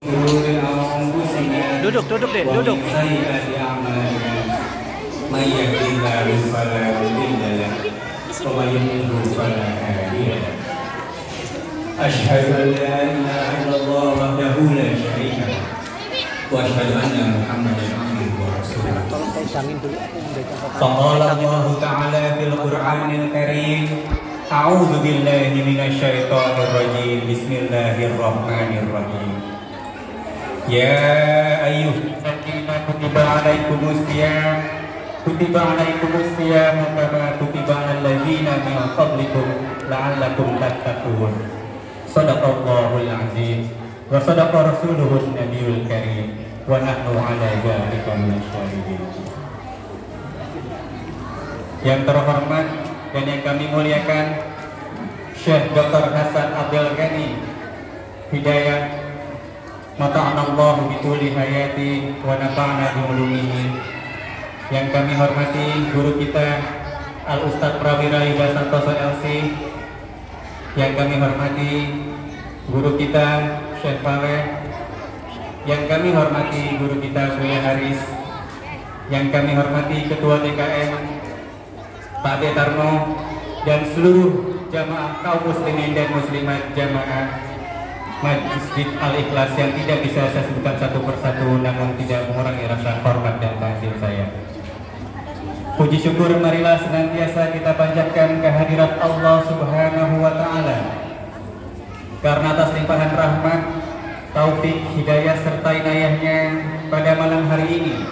Duduk deh, duduk. Asyhadu an la ilaha illallah wahdahu la syarika lah wa asyhadu anna Muhammadan abduhu wa rasuluh. Faqala Allah ta'ala fil Qur'anil Karim, a'udzu billahi minasy syaithanir rajim. Bismillahirrahmanirrahim. Ya ayyuhalladzina kutiba 'alaikumus shiyam kama kutiba 'alal ladzina min qablikum la'allakum tattaqun. Shadaqallahul azim wa shadaqa rasuluhun nabiyul karim wa nahnu 'ala dzalika minasyahidin. Yang terhormat dan yang kami muliakan, Syekh Dr. Hasan Abdul Ghani Hidayah, mata'anallahu bituli hayati wa nafa'na bi'ulumihi. Yang kami hormati guru kita Al Ustadz Prawira Yuda Santoso LC. Yang kami hormati guru kita Syekh Faleh. Yang kami hormati guru kita Buya Haris. Yang kami hormati Ketua TKM Pak Detarno dan seluruh jamaah kaum muslimin dan muslimat jamaah Masjid Al-Ikhlas yang tidak bisa saya sebutkan satu persatu, namun tidak mengurangi rasa hormat dan ta'zim saya. Puji syukur marilah senantiasa kita panjatkan kehadirat Allah Subhanahu wa Ta'ala, karena atas limpahan rahmat, taufik, hidayah serta inayahnya pada malam hari ini,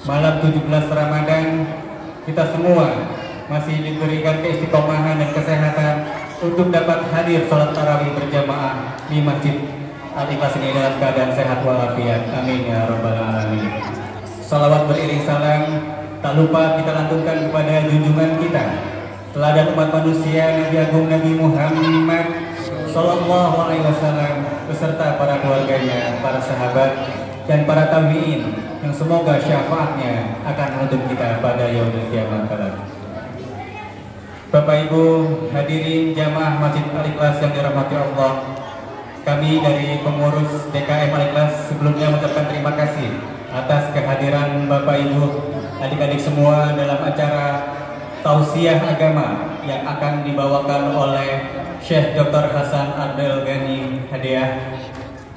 malam 17 Ramadan, kita semua masih diberikan keistiqomahan dan kesehatan untuk dapat hadir sholat tarawih berjamaah di Masjid Al-Ikhlas ini dalam keadaan sehat walafiat. Amin ya rabbal alamin. Salawat beriring salam tak lupa kita lantunkan kepada junjungan kita, teladan umat manusia, Nabi Agung Nabi Muhammad Sallallahu Alaihi Wasallam beserta para keluarganya, para sahabat dan para tabi'in yang semoga syafaatnya akan menuntut kita pada yaumil qiyamah kelak. Bapak Ibu hadirin jamaah Masjid Al-Ikhlas yang dirahmati Allah, kami dari pengurus DKM Al-Ikhlas sebelumnya mengucapkan terima kasih atas kehadiran Bapak Ibu, adik-adik semua dalam acara tausiah agama yang akan dibawakan oleh Syekh Dr. Hasan Abdul Ghani Hidayah,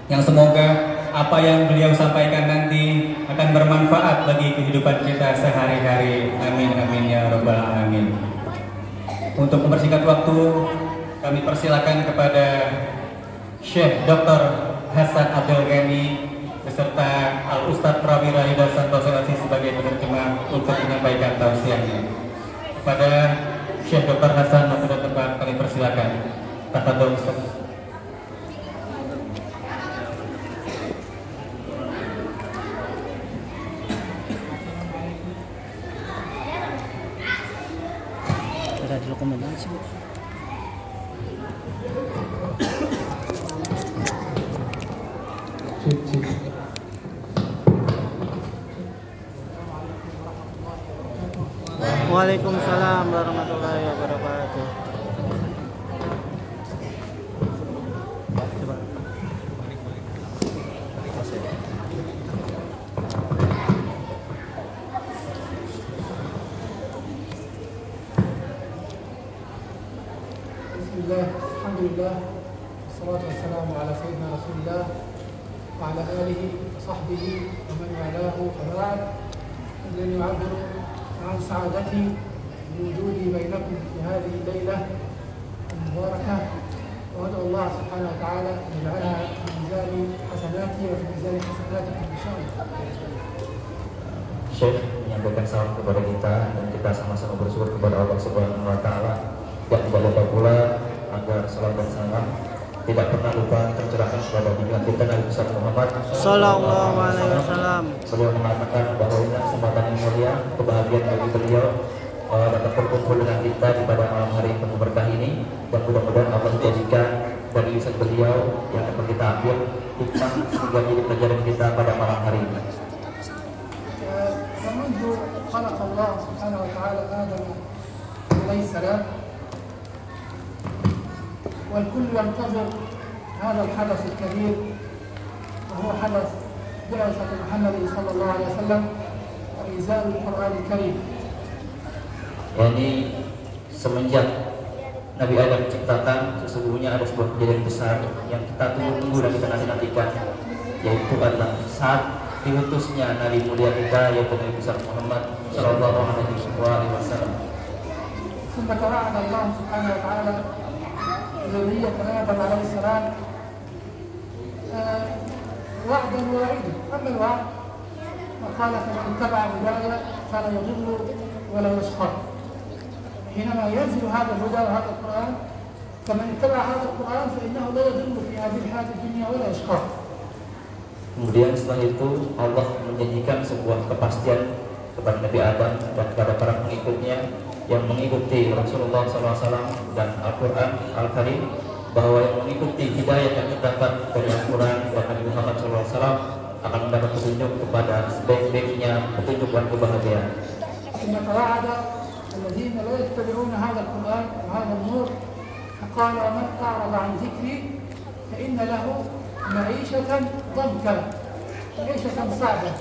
yang semoga apa yang beliau sampaikan nanti akan bermanfaat bagi kehidupan kita sehari-hari. Amin amin ya rabbal alamin. Untuk mempersingkat waktu, kami persilakan kepada Syekh Dr. Hasan Abdul Ghani beserta Al Ustadz Prawira Yuda Santoso sebagai penerjemah untuk menyampaikan tausiahnya. Kepada Syekh Dr. Hasan Abdul Ghani kami persilakan. Tafadhol Ustaz. Rekomendasi. Waalaikumsalam warahmatullahi wabarakatuh. Alhamdulillah, wassalatu wassalamu ala sayyidina Rasulillah wa ala alihi wa sahbihi wa man walahu wa ba'd. Alladhi yu'abbiru an sa'adati wujudi bainakum fi hadhihi al-lailah al-mubarakah, wa ad'u Allah subhanahu wa ta'ala an yaj'alha fi mizani hasanati wa fi mizani hasanatikum insyaallah. Syekh menyampaikan salam kepada kita dan kita sama-sama bersyukur kepada Allah Subhanahu wa Ta'ala. Dan tidak lupa pula agar salam dan salam tidak pernah lupa tercurahkan kepada junjungan kita Nabi besar Muhammad Sallallahu Alaihi Wasallam. Beliau mengatakan bahwa ini kesempatan yang mulia, kebahagiaan bagi beliau dapat berkumpul dengan kita di pada malam hari yang penuh berkah ini, dan mudah-mudahan Allah menjadikan dari lisan beliau yang akan kita ambil hikmah sehingga menjadi pelajaran kita pada malam hari ini. منذ خلق الله سبحانه وتعالى آدم عليه السلام والكل ينتظر هذا الحدث الكبير وهو حدث بعثة محمد صلى الله عليه وسلم وإنزال القرآن الكريم. Yani semenjak Nabi Adam diciptakan, sesungguhnya ada sebuah kejadian besar yang kita tunggu-tunggu dan kita nanti-nantikan, yaitu adalah saat diutusnya Nabi mulia kita, yaitu Nabi besar Muhammad Sallallahu Alaihi Wasallam. ثم توعد الله سبحانه وتعالى ذرية آدم عليه السلام وعدا ووعيدا. أما الوعد وقال فمن اتبع هداي فلا يضل ولا يشقى. حينما ينزل هذا الهدى وهذا القرآن فمن اتبع هذا القرآن فإنه لا يضل في هذه الحياة الدنيا ولا يشقى. Kemudian setelah itu Allah menjanjikan sebuah kepastian kepada Nabi Adam dan kepada para pengikutnya yang mengikuti Rasulullah SAW dan Al-Quran Al-Karim, bahwa yang mengikuti hidayah yang terdapat dari Al-Quran dan Nabi Muhammad SAW akan mendapat petunjuk kepada sebaik-baiknya petunjuk dan kebahagiaan. ثم توعد الذين لا يتبعون هذا القرآن وهذا النور فقال ومن أعرض عن ذكري فإن له معيشة ضنكا معيشة صعبة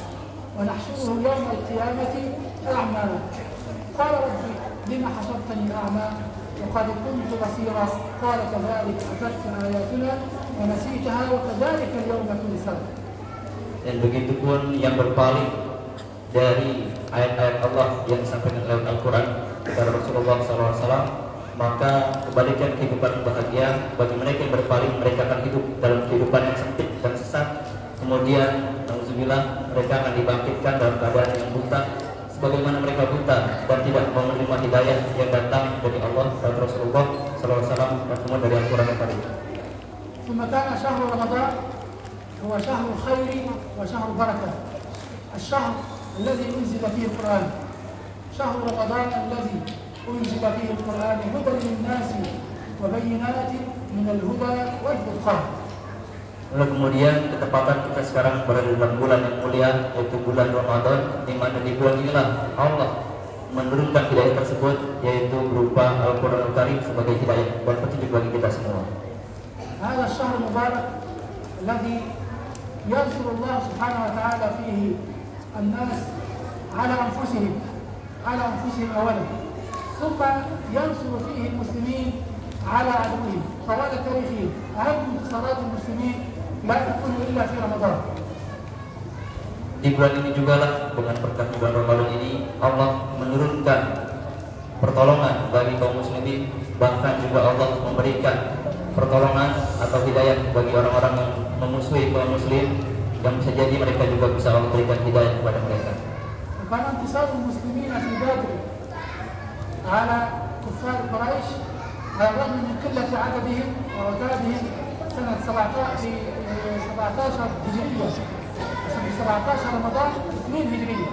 ونحشره يوم القيامة أعمى قال ربي لما حشرتني أعمى وقد كنت بصيرا قال كذلك أتتك آياتنا ونسيتها وكذلك اليوم تنسى. Dan begitu pun yang berpaling dari ayat-ayat Allah yang disampaikan lewat Al-Quran kepada Rasulullah SAW, maka kebalikan kehidupan bahagia bagi mereka yang berpaling, mereka akan hidup dalam kehidupan yang sempit dan sesat. Kemudian, alhamdulillah, mereka akan dibangkitkan dalam keadaan yang buta, sebagaimana mereka buta dan tidak menerima hidayah yang datang dari Allah dan Rasulullah SAW dan kemudian dari Al-Quran Al-Karim. ثم كان شهر رمضان هو شهر الخير وشهر البركة، الشهر الذي أنزل فيه القرآن، شهر رمضان الذي أنزل فيه القرآن هدى للناس وبينات من الهدى والفرقان. Lalu kemudian ketepatan kita sekarang berada dalam bulan yang mulia, yaitu bulan Ramadan, di mana di bulan inilah Allah menurunkan hidayah tersebut, yaitu berupa Al-Quran Al-Karim sebagai hidayah dan petunjuk bagi kita semua. هذا الشهر المبارك الذي ينصر الله سبحانه وتعالى فيه الناس على أنفسهم أولا، ثم ينصر فيه المسلمين على عدوهم. طوال تاريخهم أهم انتصارات المسلمين لا تكون إلا في رمضان. Di bulan ini juga lah, dengan berkat bulan Ramadan ini, Allah menurunkan pertolongan bagi kaum muslimin, bahkan juga Allah memberikan pertolongan atau hidayah bagi orang-orang yang memusuhi kaum muslim, yang bisa jadi mereka juga bisa Allah berikan hidayah kepada mereka. وكان انتصار المسلمين في بدر على كفار قريش على الرغم من قلة عددهم وعتادهم سنة 17 هجرية، في 17 رمضان 2 هجرية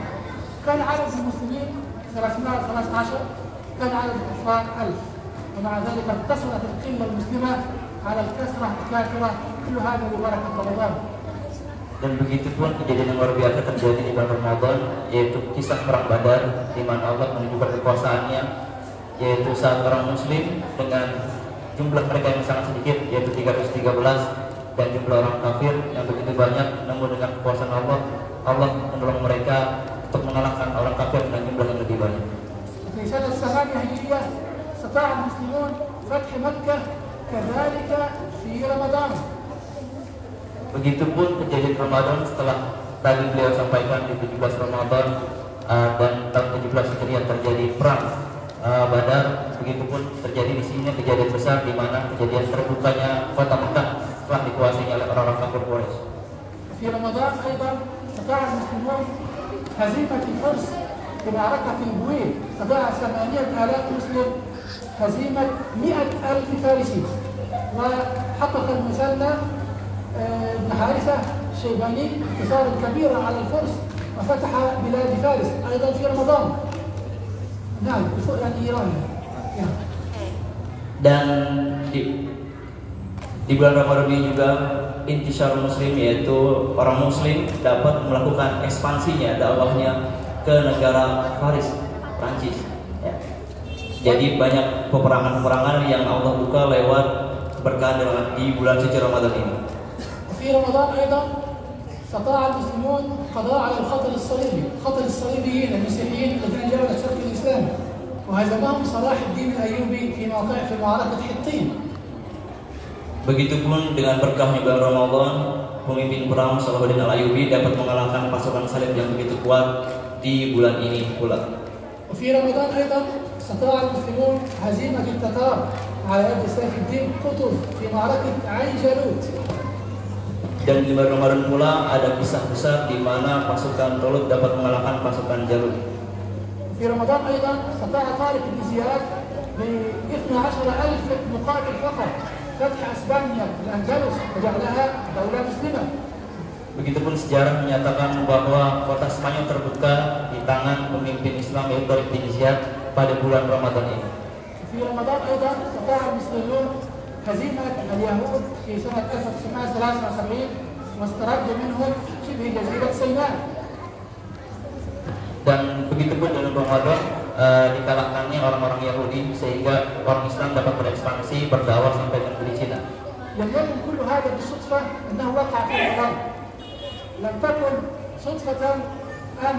كان عدد المسلمين 313، كان عدد الكفار 1000، ومع ذلك انتصرت القلة المسلمة على الكثرة الكافرة، كل هذا ببركة رمضان. Dan begitu pun kejadian yang luar biasa terjadi di bulan Ramadan, yaitu kisah perang Badar, di mana Allah menunjukkan kekuasaannya, yaitu saat orang muslim dengan jumlah mereka yang sangat sedikit, yaitu 313, dan jumlah orang kafir yang begitu banyak, namun dengan kekuasaan Allah, Allah menolong mereka untuk mengalahkan orang kafir dengan jumlah yang lebih banyak. في سنة 8 هجرية استطاع المسلمون فتح مكة كذلك في رمضان. Begitupun kejadian Ramadan setelah tadi beliau sampaikan di 17 Ramadan dan tahun 17 Hijriah terjadi perang Badar. Begitupun terjadi di sini kejadian besar di mana kejadian terbukanya kota Mekah setelah dikuasai oleh orang-orang kafir Quraisy. في رمضان أيضا استطاع المسلمون هزيمة الفرس في معركة البويل، استطاع 8,000 مسلم هزيمة 100,000 فارسي، وحقق المثنى ابن حارثة الشيباني انتصارا كبيرا على الفرس وفتح بلاد فارس أيضا في رمضان. نعم يعني إيران. Dan di bulan Ramadan ini juga intisar muslim, yaitu orang muslim dapat melakukan ekspansinya, dakwahnya ke negara Faris, Prancis. Ya. Jadi banyak peperangan-peperangan yang Allah buka lewat keberkahan di bulan suci Ramadan ini. في رمضان أيضا استطاع المسلمون القضاء على الخطر الصليبي، خطر الصليبيين المسيحيين الذين جاءوا إلى الشرق الإسلامي، وهزمهم صلاح الدين الأيوبي في معركة حطين. Begitupun dengan berkahnya bulan Ramadan, pemimpin perang Salahuddin Al-Ayyubi dapat mengalahkan pasukan salib yang begitu kuat di bulan ini pula. وفي رمضان أيضا استطاع المسلمون هزيمة التتار على يد سيف الدين قطز في معركة عين جالوت. Dan di bulan Ramadan pula ada kisah besar di mana pasukan Tolut dapat mengalahkan pasukan Jalut. في رمضان أيضا استطاع طارق بن زياد ب 12,000 مقاتل فقط فتح أسبانيا الأندلس وجعلها دولة مسلمة. Begitupun sejarah menyatakan bahwa kota Spanyol terbuka di tangan pemimpin Islam yaitu Tariq bin Ziyad pada bulan Ramadan ini. في رمضان أيضا استطاع المسلمون هزيمة اليهود في سنة 1973 واسترد منهم شبه جزيرة سيناء. Dan begitupun dalam Ramadan dikalahkannya orang-orang Yahudi sehingga orang Islam dapat berekspansi berdakwah sampai ke negeri Cina. لم يكن كل هذا بالصدفة أنه وقع في رمضان. لم تكن صدفة أن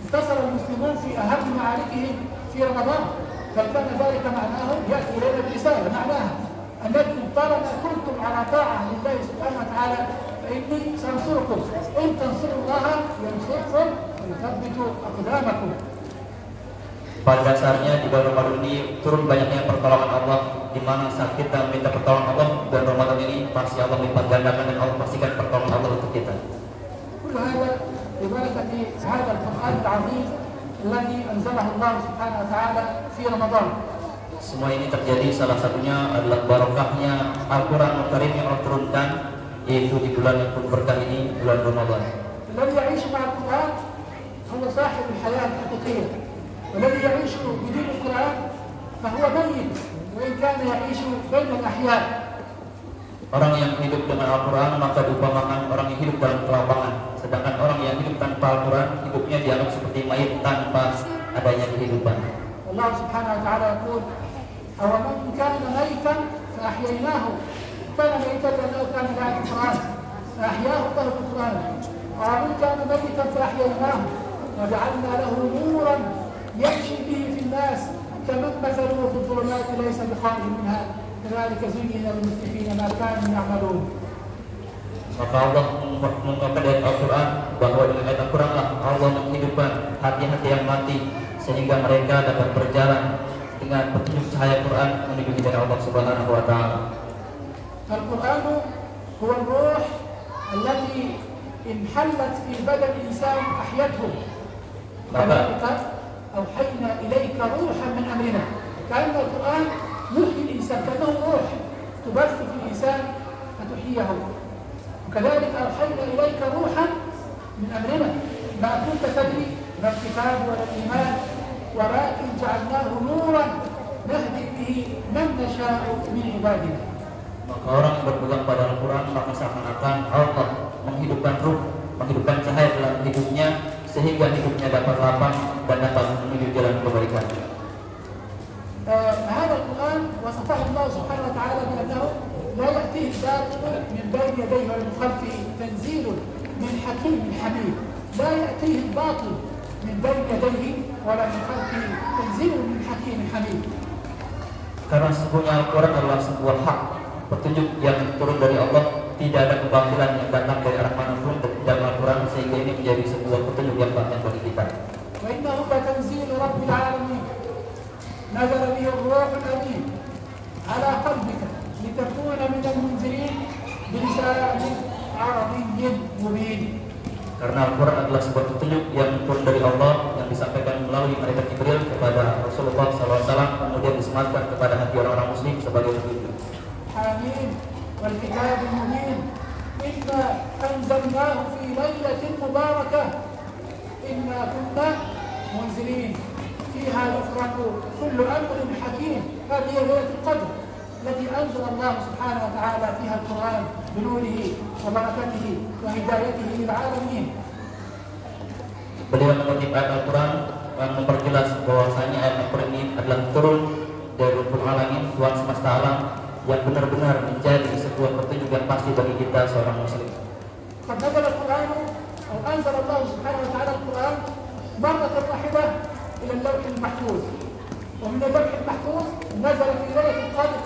انتصر المسلمون في أهم معاركهم في رمضان، بل كان ذلك معناه يأتي إلينا برسالة معناها أنكم طالما كنتم على طاعة لله سبحانه وتعالى فإني سأنصركم، إن تنصروا الله ينصركم ويثبت أقدامكم. Pada dasarnya di bulan Ramadan ini turun banyaknya pertolongan Allah, di mana saat kita minta pertolongan Allah dan Ramadan ini pasti Allah melipat gandakan dan Allah pastikan pertolongan Allah untuk kita. كل هذا ببركة هذا القرآن العظيم الذي أنزله الله سبحانه وتعالى في رمضان. Semua ini terjadi salah satunya adalah barokahnya Al-Quran Al-Karim yang Allah turunkan yaitu di bulan yang penuh berkah ini, bulan Ramadan. الذي يعيش مع القرآن هو صاحب الحياة الحقيقية، والذي يعيش بدون القرآن فهو ميت وإن كان يعيش بين الأحياء. Orang yang hidup dengan Al-Quran maka diumpamakan orang yang hidup dalam kelapangan, sedangkan orang yang hidup tanpa Al-Quran hidupnya dianggap seperti mayit tanpa adanya kehidupan. Allah Subhanahu wa taala يقول أَوَمَنْ كَانَ مَيْتًا فَأَحْيَيْنَاهُ كَانَ مَيْتًا لأنه كان لا يعرف القرآن فأحياه الله بالقرآن ومن كان ميتا فأحييناه وجعلنا له نورا يمشي به في الناس كمن مثله في الظلمات ليس بخارج منها كذلك زين للمسرفين ما كانوا يعملون. Maka Allah mengungkapkan dari Al-Quran bahwa dengan ayat Al-Quran lah Allah menghidupkan hati-hati yang mati sehingga mereka dapat berjalan dengan petunjuk cahaya Quran menuju hidayah Allah Subhanahu wa taala. Al-Quran huwa ruh التي انحلت في بدن الإنسان أحيته. كذلك أوحينا إليك روحا من أمرنا. كأن القرآن يحيي الإنسان كأنه روح تبث في الإنسان فتحييه. وكذلك أوحينا إليك روحا من أمرنا ما كنت تدري ما الكتاب ولا الإيمان ولكن جعلناه نورا نهدي به من نشاء من عبادنا. Maka orang berpegang pada Al-Quran maka seakan-akan Allah menghidupkan ruh, menghidupkan cahaya dalam hidupnya sehingga hidupnya dapat lapang dan dapat menuju jalan kebaikan. هذا القرآن وصفه الله سبحانه وتعالى بأنه لا يأتيه الباطل من بين يديه ومن خلفه تنزيل من حكيم حميد. لا يأتيه الباطل من بين يديه ولا من خلفه تنزيل من حكيم حميد. Karena sesungguhnya Al-Quran adalah sebuah hak, petunjuk yang turun dari Allah, tidak ada kebatilan yang datang dari arah manapun dalam Al-Quran sehingga ini menjadi sebuah petunjuk yang baik bagi kita. وإنه لتنزيل رب العالمين نزل به الروح الأمين على قلبك لتكون من المنذرين بلسان عربي مبين. Karena Al-Quran adalah sebuah petunjuk yang turun dari Allah yang disampaikan melalui malaikat Jibril kepada Rasulullah SAW kemudian disematkan kepada hati orang-orang Muslim sebagai petunjuk. حميم والكتاب المبين إنا أنزلناه في ليلة مباركة إنا كنا منزلين فيها يفرق كل أمر حكيم. هذه ليلة القدر التي أنزل الله سبحانه وتعالى فيها القرآن بنوره وبركته وهدايته للعالمين. Beliau mengutip ayat Al-Quran dan memperjelas bahwasanya ayat Al-Quran ini adalah turun dari Rabbul Alamin, Tuhan semesta alam, yang benar-benar menjadi sebuah petunjuk yang pasti bagi kita seorang Muslim. قد نزل القرآن أو أنزل الله سبحانه وتعالى القرآن مرة واحدة إلى اللوح المحفوظ، ومن اللوح المحفوظ نزل في ليلة القدر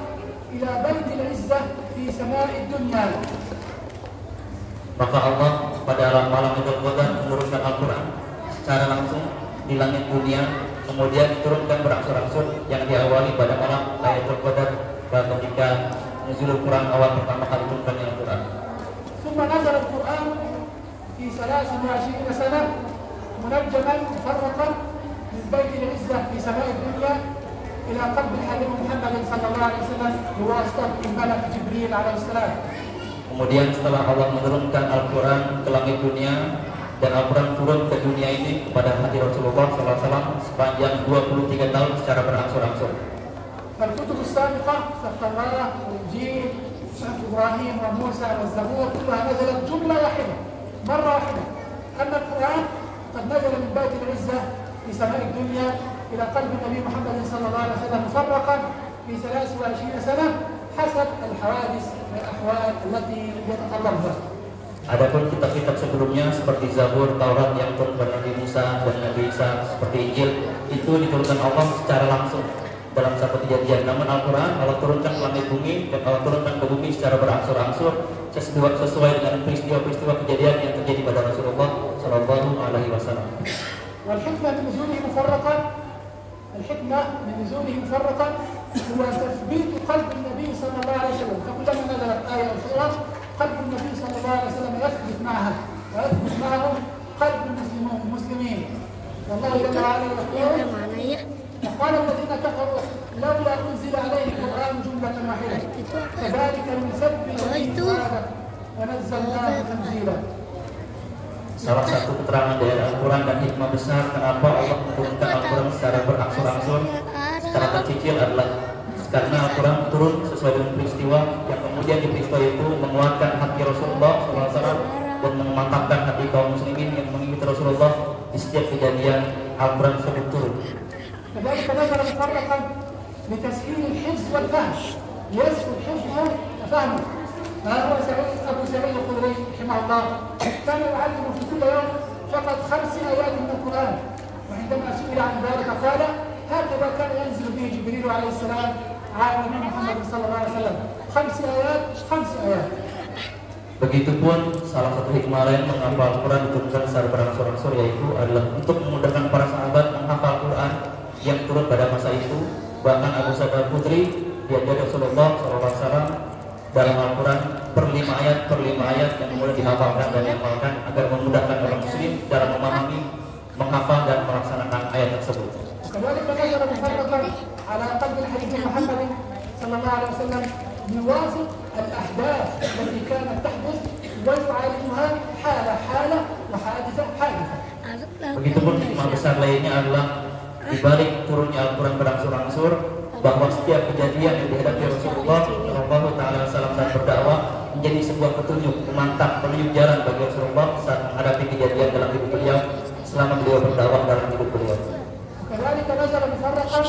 إلى بيت العزة في سماء الدنيا. Maka Allah pada malam Lailatul Qadar menurunkan Al-Quran secara langsung di langit dunia, kemudian diturunkan berangsur-angsur yang diawali pada malam Lailatul Qadar ketika nuzulul Quran awal pertama kali turunkan Al-Quran. ثم نزل القرآن في 23 سنة منجما مفرقا من بيت العزة في سماء الدنيا إلى قلب الحبيب محمد صلى الله عليه وسلم بواسطة الملك جبريل عليه السلام. Kemudian setelah Allah menurunkan Al-Quran ke langit dunia dan Al-Quran turun ke dunia ini kepada hati Rasulullah SAW sepanjang 23 tahun secara berangsur-angsur. فالكتب السابقة كالتوراة والإنجيل صحف إبراهيم وموسى والزبور كلها نزلت جملة واحدة مرة واحدة. أما القرآن قد نزل من بيت العزة في سماء الدنيا إلى قلب النبي محمد صلى الله عليه وسلم مفرقا في 23 سنة حسب الحوادث والأحوال التي يتطلبها. Adapun kitab-kitab sebelumnya seperti Zabur, Taurat yang turun kepada Nabi Musa dan Nabi Isa, seperti Injil, itu diturunkan Allah secara langsung dalam satu kejadian. Namun Al-Quran Allah turunkan ke langit bumi dan Allah turunkan ke bumi secara berangsur-angsur sesuai dengan peristiwa-peristiwa kejadian yang terjadi pada Rasulullah Shallallahu Alaihi Wasallam. والحكمة من نزوله مفرقا الحكمة من نزوله مفرقا هو تثبيت قلب النبي صلى الله عليه وسلم، فكلما نزلت آية أو سورة قلب النبي صلى الله عليه وسلم يثبت معها ويثبت معهم قلب المسلمين. والله جل وعلا يقول: وقال الذين كفروا لولا أنزل عليه القرآن جملة واحدة كذلك نثبت به فؤادك ونزلناه تنزيلا. Salah satu keterangan dari Al-Quran dan hikmah besar kenapa Allah menurunkan Al-Quran secara berangsur-angsur, secara tercicil adalah karena Al-Quran turun sesuai dengan peristiwa yang kemudian di peristiwa itu menguatkan hati Rasulullah SAW dan memantapkan hati kaum muslimin yang mengikuti Rasulullah di setiap kejadian Al-Quran tersebut turun. كذلك نزل مفرقا لتسهيل الحفظ والفهم يسهل حفظه وفهمه. هذا أبو سعيد الخدري رحمه الله كان يعلم في كل يوم فقط 5 آيات من القرآن، وعندما سئل عن ذلك قال: هكذا كان ينزل به جبريل عليه السلام على النبي محمد صلى الله عليه وسلم 5 آيات 5 آيات. Begitupun salah satu hikmah lain mengapa Al-Quran diturunkan secara berangsur-angsur yaitu adalah untuk memudahkan para sahabat menghafal Al-Quran yang turun pada masa itu. Bahkan Abu Sa'id Al-Khudri diajari Rasulullah SAW dalam Al-Quran per 5 ayat yang kemudian dihafalkan dan dihafalkan agar memudahkan orang muslim dalam memahami, menghafal dan melaksanakan ayat tersebut. وكذلك نزل مفرقا على قلب الحبيب محمد صلى الله عليه وسلم يوافق الأحداث التي كانت تحدث ويعالجها حالة وحادثة حادثة. Begitupun hikmah besar lainnya adalah dibalik turunnya Al-Quran berangsur-angsur bahwa setiap kejadian yang dihadapi Rasulullah Shallallahu Alaihi Wasallam saat berdakwah menjadi sebuah petunjuk, penunjuk jalan bagi Rasulullah saat menghadapi kejadian dalam hidup beliau selama beliau berdakwah dalam hidup beliau. وكذلك نزل مفرقا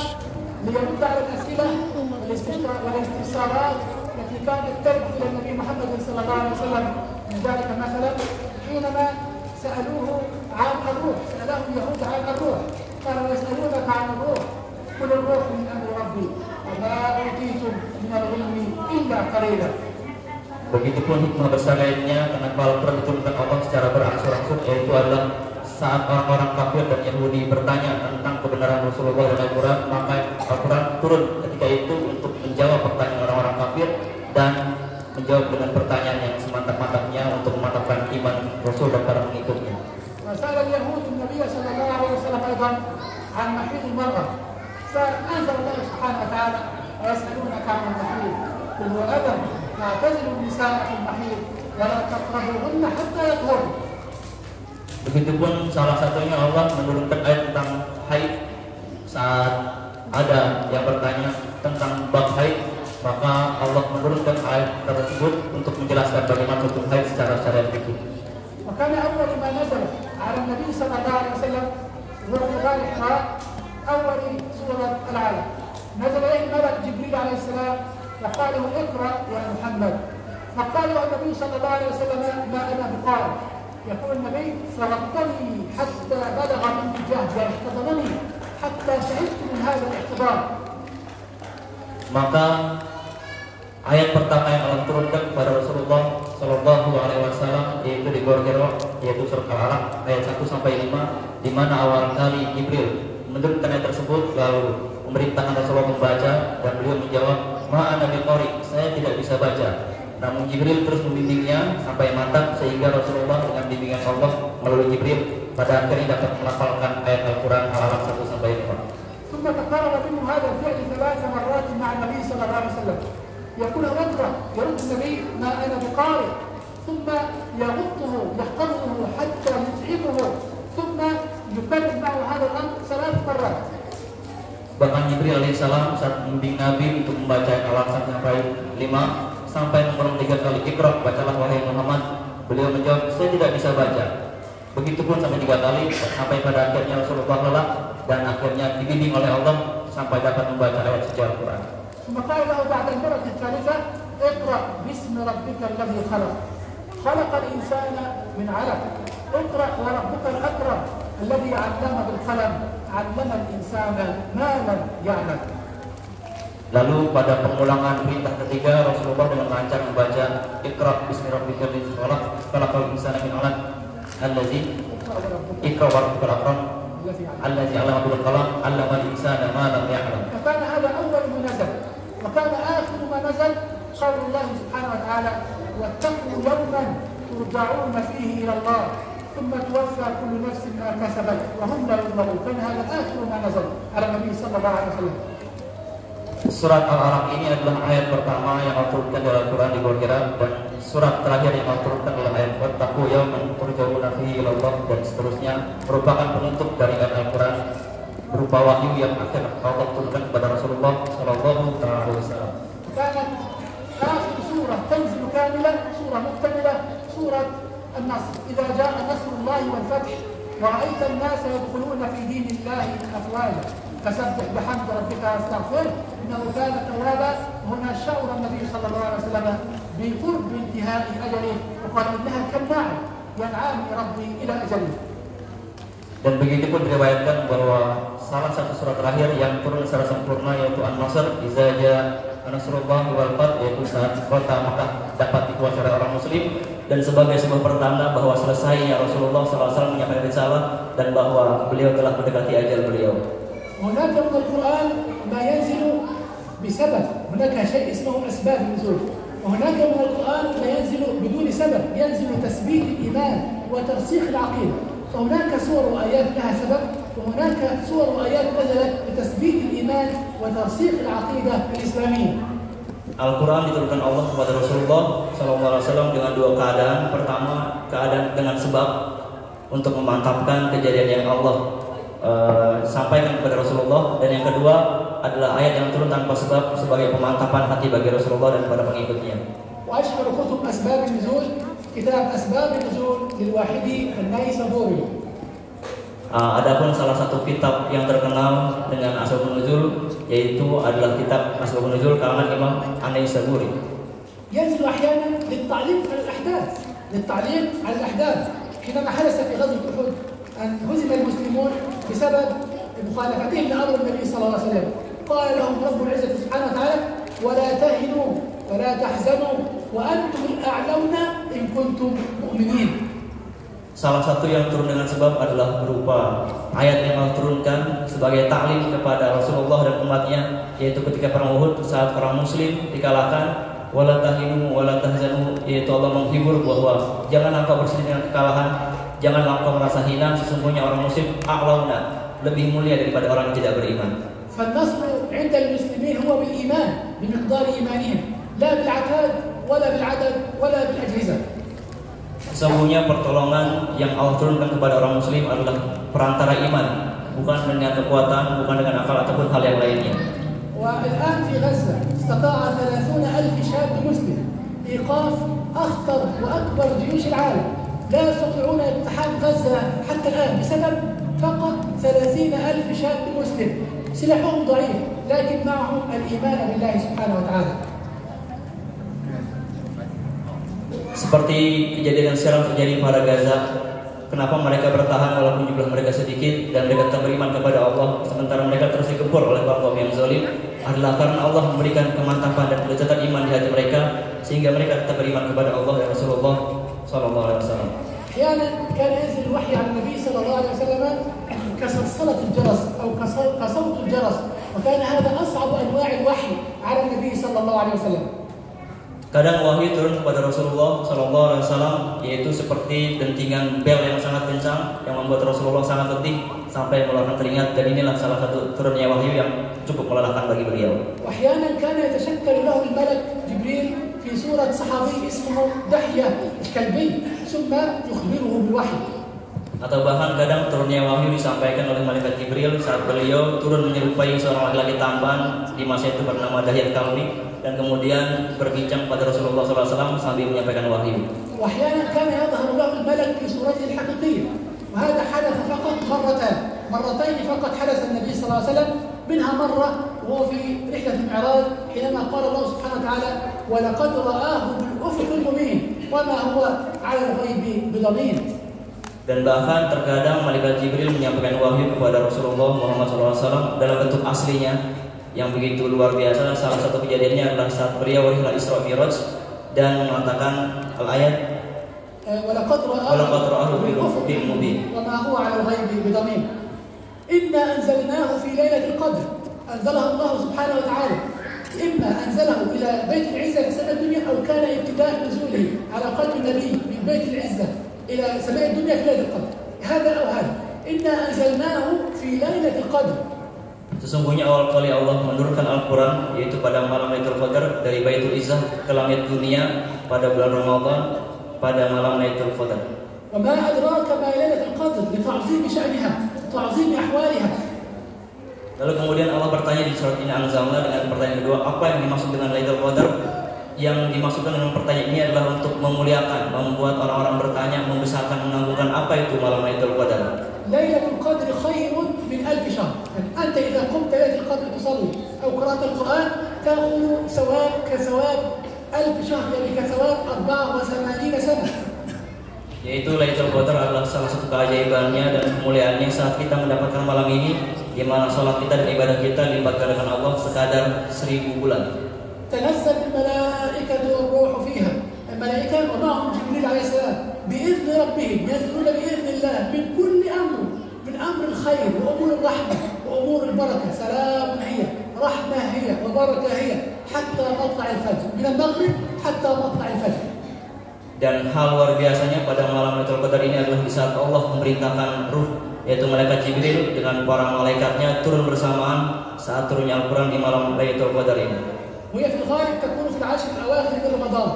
ليرد على الأسئلة والاستفسارات التي كانت ترد إلى النبي محمد صلى الله عليه وسلم. من ذلك مثلا حينما سألوه عن الروح، سألهم اليهود عن الروح، قالوا: يسألونك عن الروح قل الروح من أمر ربي وما أوتيتم من العلم إلا قليلا. Begitupun hikmah besar lainnya kenapa Al-Quran diturunkan Allah secara berangsur-angsur yaitu adalah saat orang-orang kafir dan Yahudi bertanya tentang kebenaran Rasulullah dan Al-Quran, maka Al-Quran turun ketika itu untuk menjawab pertanyaan orang-orang kafir dan menjawab dengan pertanyaan yang semantap-mantapnya untuk memantapkan iman Rasul dan para pengikutnya. وسأل اليهود النبي صلى الله عليه وسلم أيضا عن محيط المرأة، فأنزل الله سبحانه وتعالى: ويسألونك عن المحيط قل هو أذى فاعتزلوا النساء في المحيط ولا تقربوهن حتى يطهرن. Begitupun salah satunya Allah menurunkan ayat tentang haid saat ada yang bertanya tentang bab haid, maka Allah menurunkan ayat tersebut untuk menjelaskan bagaimana hukum haid secara syariat fikih. وكان أول ما نزل على النبي صلى الله عليه وسلم هو في غار حراء أول سورة العلق. نزل إليه ملك جبريل عليه السلام وقال له: اقرأ يا محمد فقال له النبي صلى الله عليه وسلم ما أنا بقارئ. يقول النبي فربطني حتى بلغ مني جهد واحتضنني حتى تعبت من هذا الاحتضان. Maka ayat pertama yang Allah turunkan kepada Rasulullah Shallallahu Alaihi Wasallam yaitu di Gor Hira, yaitu surat Al-Alaq ayat 1 sampai 5, di mana awal kali Jibril menurunkan ayat tersebut lalu memerintahkan Rasulullah membaca dan beliau menjawab, "Ma'ana biqari, saya tidak bisa baca." Namun Jibril terus membimbingnya sampai mantap sehingga Rasulullah dengan bimbingan Allah melalui Jibril pada akhirnya dapat melafalkan ayat Al-Quran Al-Alaq 1 sampai 5. ثم تكرر منه هذا الفعل 3 مرات مع النبي صلى الله عليه وسلم. يقول اقرأ، يرد النبي ما أنا بقارئ، ثم يغطه يحفظه حتى يتعبه، ثم يكرر معه هذا الأمر 3 مرات. Bahkan Jibril alaihissalam saat membimbing Nabi untuk membaca Al-Alaq sampai 5 sampai nomor 3 kali, "Iqra, bacalah wahai Muhammad." Beliau menjawab, "Saya tidak bisa baca." Begitupun sampai 3 kali sampai pada akhirnya Rasulullah lelah dan akhirnya dibimbing oleh Allah sampai dapat membaca ayat suci Al-Quran. ثم قال له بعد المرة الثالثة اقرأ باسم ربك الذي خلق خلق الإنسان من علق اقرأ وربك الأكرم الذي علم بالقلم علم الإنسان ما لم يعلم. Lalu pada pengulangan perintah ketiga Rasulullah dengan lancar membaca Iqra bismi rabbikal ladzi khalaq khalaqal insana min 'alaq allazi Iqra wa rabbukal akram allazi 'allama bil qalam 'allamal insana ma lam ya'lam. فكان هذا أول ما نزل، وكان آخر ما نزل قول الله سبحانه وتعالى واتقوا يوما ترجعون فيه إلى الله ثم توفى كل نفس ما كسبت وهم لا يظلمون. كان هذا آخر ما نزل على النبي صلى الله عليه وسلم. Surat Al-Alaq ini adalah ayat pertama yang Allah turunkan dalam Al-Quran di Gor Hira, dan surat terakhir yang Allah turunkan adalah ayat wattaqu yawman turja'una fihi ila Allah, dan seterusnya merupakan penutup dari ayat Al-Quran berupa wahyu yang akan Allah turunkan kepada Rasulullah Shallallahu Alaihi Wasallam. كانت آخر سورة تنزل كاملة سورة مكتملة سورة النصر. إذا جاء نصر الله والفتح ورأيت الناس يدخلون في دين الله أفواجا فسبح بحمد ربك واستغفره إنه كان توابا. هنا شعر النبي صلى الله عليه وسلم بقرب انتهاء أجله وقال إنها كالناعم ينعاني ربي إلى أجله. Dan begitu pun diriwayatkan bahwa salah satu surat terakhir yang turun secara sempurna yaitu An-Nasr, Iza Jaa Nasrullah wal Fath, yaitu saat kota Makkah dapat dikuasai oleh orang Muslim, dan sebagai sebuah pertanda bahwa selesainya Rasulullah SAW menyampaikan risalah dan bahwa beliau telah mendekati ajal beliau. هناك من القرآن ما ينزل بسبب، هناك شيء اسمه أسباب النزول، وهناك من القرآن ما ينزل بدون سبب، ينزل تثبيت الإيمان وترسيخ العقيدة. فهناك سور وآيات لها سبب، وهناك سور وآيات نزلت لتثبيت الإيمان وترسيخ العقيدة الإسلامية. Al-Quran diturunkan Allah kepada Rasulullah SAW dengan 2 keadaan. Pertama, keadaan dengan sebab untuk memantapkan kejadian yang Allah sampaikan kepada Rasulullah, dan yang kedua adalah ayat yang turun tanpa sebab sebagai pemantapan hati bagi Rasulullah dan para pengikutnya. وأشهر كتب أسباب النزول كتاب أسباب النزول للواحدي النيسابوري. Adapun salah satu kitab yang terkenal dengan Asbabun Nuzul yaitu adalah kitab Asbabun Nuzul karangan Imam An-Naisaburi. ينزل أحيانا للتعليق على الأحداث، للتعليق على الأحداث. حينما حدث في غزوة أحد أن هزم المسلمون بسبب مخالفتهم لأمر النبي صلى الله عليه وسلم، قال لهم رب العزة سبحانه وتعالى ولا تهنوا ولا تحزنوا وأنتم الأعلون إن كنتم مؤمنين. Salah satu yang turun dengan sebab adalah berupa ayat yang Allah turunkan sebagai taklim kepada Rasulullah dan umatnya, yaitu ketika perang Uhud saat orang Muslim dikalahkan, wala tahinu wala tahzanu, yaitu Allah menghibur bahwa jangan engkau bersedih dengan kekalahan, jangan engkau merasa hina, sesungguhnya orang Muslim a'launa, lebih mulia daripada orang yang tidak beriman. فالنصر عند المسلمين هو بالإيمان بمقدار إيمانهم لا بالعتاد ولا بالعدد ولا بالأجهزة. Sesungguhnya pertolongan yang Allah turunkan kepada orang Muslim adalah perantara iman, bukan dengan kekuatan, bukan dengan akal ataupun hal yang lainnya. والآن في غزة استطاع 30,000 شاب مسلم إيقاف أخطر وأكبر جيوش العالم، لا يستطيعون اقتحام غزة حتى الآن بسبب فقط 30,000 شاب مسلم، سلاحهم ضعيف لكن معهم الإيمان بالله سبحانه وتعالى. Seperti kejadian yang sekarang terjadi pada Gaza, kenapa mereka bertahan walaupun jumlah mereka sedikit dan mereka tetap beriman kepada Allah sementara mereka terus dikepur oleh kaum yang zalim, adalah karena Allah memberikan kemantapan dan kelezatan iman di hati mereka sehingga mereka tetap beriman kepada Allah dan Rasulullah sallallahu alaihi wasallam. أحيانا كان ينزل الوحي على النبي صلى الله عليه وسلم كصلصلة الجرس أو كصوت الجرس، وكان هذا أصعب أنواع الوحي على النبي صلى الله عليه وسلم. Kadang wahyu turun kepada Rasulullah sallallahu alaihi wasallam yaitu seperti dentingan bel yang sangat kencang yang membuat Rasulullah sangat letih sampai mengeluarkan keringat, dan inilah salah satu turunnya wahyu yang cukup melelahkan bagi beliau. وأحيانا كان يتشكل له الملك جبريل في صورة صحابي اسمه دحية الكلبي ثم يخبره بالوحي. Atau bahkan kadang turunnya wahyu disampaikan oleh malaikat Jibril saat beliau turun menyerupai seorang laki-laki tampan di masa itu bernama Dahiyat Kalbi, dan kemudian berbincang pada Rasulullah SAW sambil menyampaikan wahyu. وأحيانا كان يظهر له الملك في صورته الحقيقية، وهذا حدث فقط مرتين فقط حدث النبي صلى الله عليه وسلم، منها مرة وهو في رحلة المعراج حينما قال الله سبحانه وتعالى ولقد رآه بالأفق المبين وما هو على الغيب بضنين. Dan bahkan terkadang malaikat Jibril menyampaikan wahyu kepada Rasulullah Muhammad SAW dalam bentuk aslinya yang begitu luar biasa. Salah satu kejadiannya adalah saat beliau rihlah Isra Mi'raj dan mengatakan al-ayat ولقد رآه بالأفق المبين وما هو على الغيب بضنين. إنا أنزلناه في ليلة القدر أنزلها الله سبحانه وتعالى، إما أنزله إلى بيت العزة في سماء الدنيا أو كان ابتداء نزوله على قلب النبي من بيت العزة إلى سماء الدنيا في ليلة القدر، هذا أو هذا. إنا أنزلناه في ليلة القدر. Sesungguhnya awal kali Allah menurunkan Al-Quran yaitu pada malam Lailatul Qadar dari Baitul Izzah ke langit dunia pada bulan Ramadan pada malam Lailatul Qadar. وما أدراك ما ليلة القدر لتعظيم شأنها تعظيم أحوالها. Lalu kemudian Allah bertanya di surat ini Al-Zalzal dengan pertanyaan kedua, apa yang dimaksud dengan Lailatul Qadar? Yang dimaksudkan dengan pertanyaan ini adalah untuk memuliakan, membuat orang-orang bertanya, membesarkan, mengagungkan apa itu malam Lailatul Qadar. ليلة القدر خير من 1000 شهر. أنت إذا قمت ليلة القدر تصلي أو قرأت القرآن تأخذ ثواب كثواب 1000 شهر، يعني كثواب 84 سنة. Yaitu Lailatul Qadar adalah salah satu keajaibannya dan kemuliaannya saat kita mendapatkan malam ini, di mana sholat kita dan ibadah kita dilipat gandakan Allah sekadar 1000 bulan. تنزل الملائكة والروح فيها، الملائكة ومعهم جبريل عليه السلام بإذن ربهم ينزلون بإذن الله من كل أمر، من أمر الخير وأمور الرحمة وأمور البركة. سلام هي، رحمة هي، وبركة هي حتى مطلع الفجر، من المغرب حتى مطلع الفجر. Dan hal luar biasanya pada malam Lailatul Qadar ini adalah di saat Allah memerintahkan ruh, yaitu malaikat Jibril dengan para malaikatnya turun bersamaan saat turunnya Al-Quran di malam Lailatul Qadar ini. وهي في الغالب تكون في العشر الأواخر من رمضان.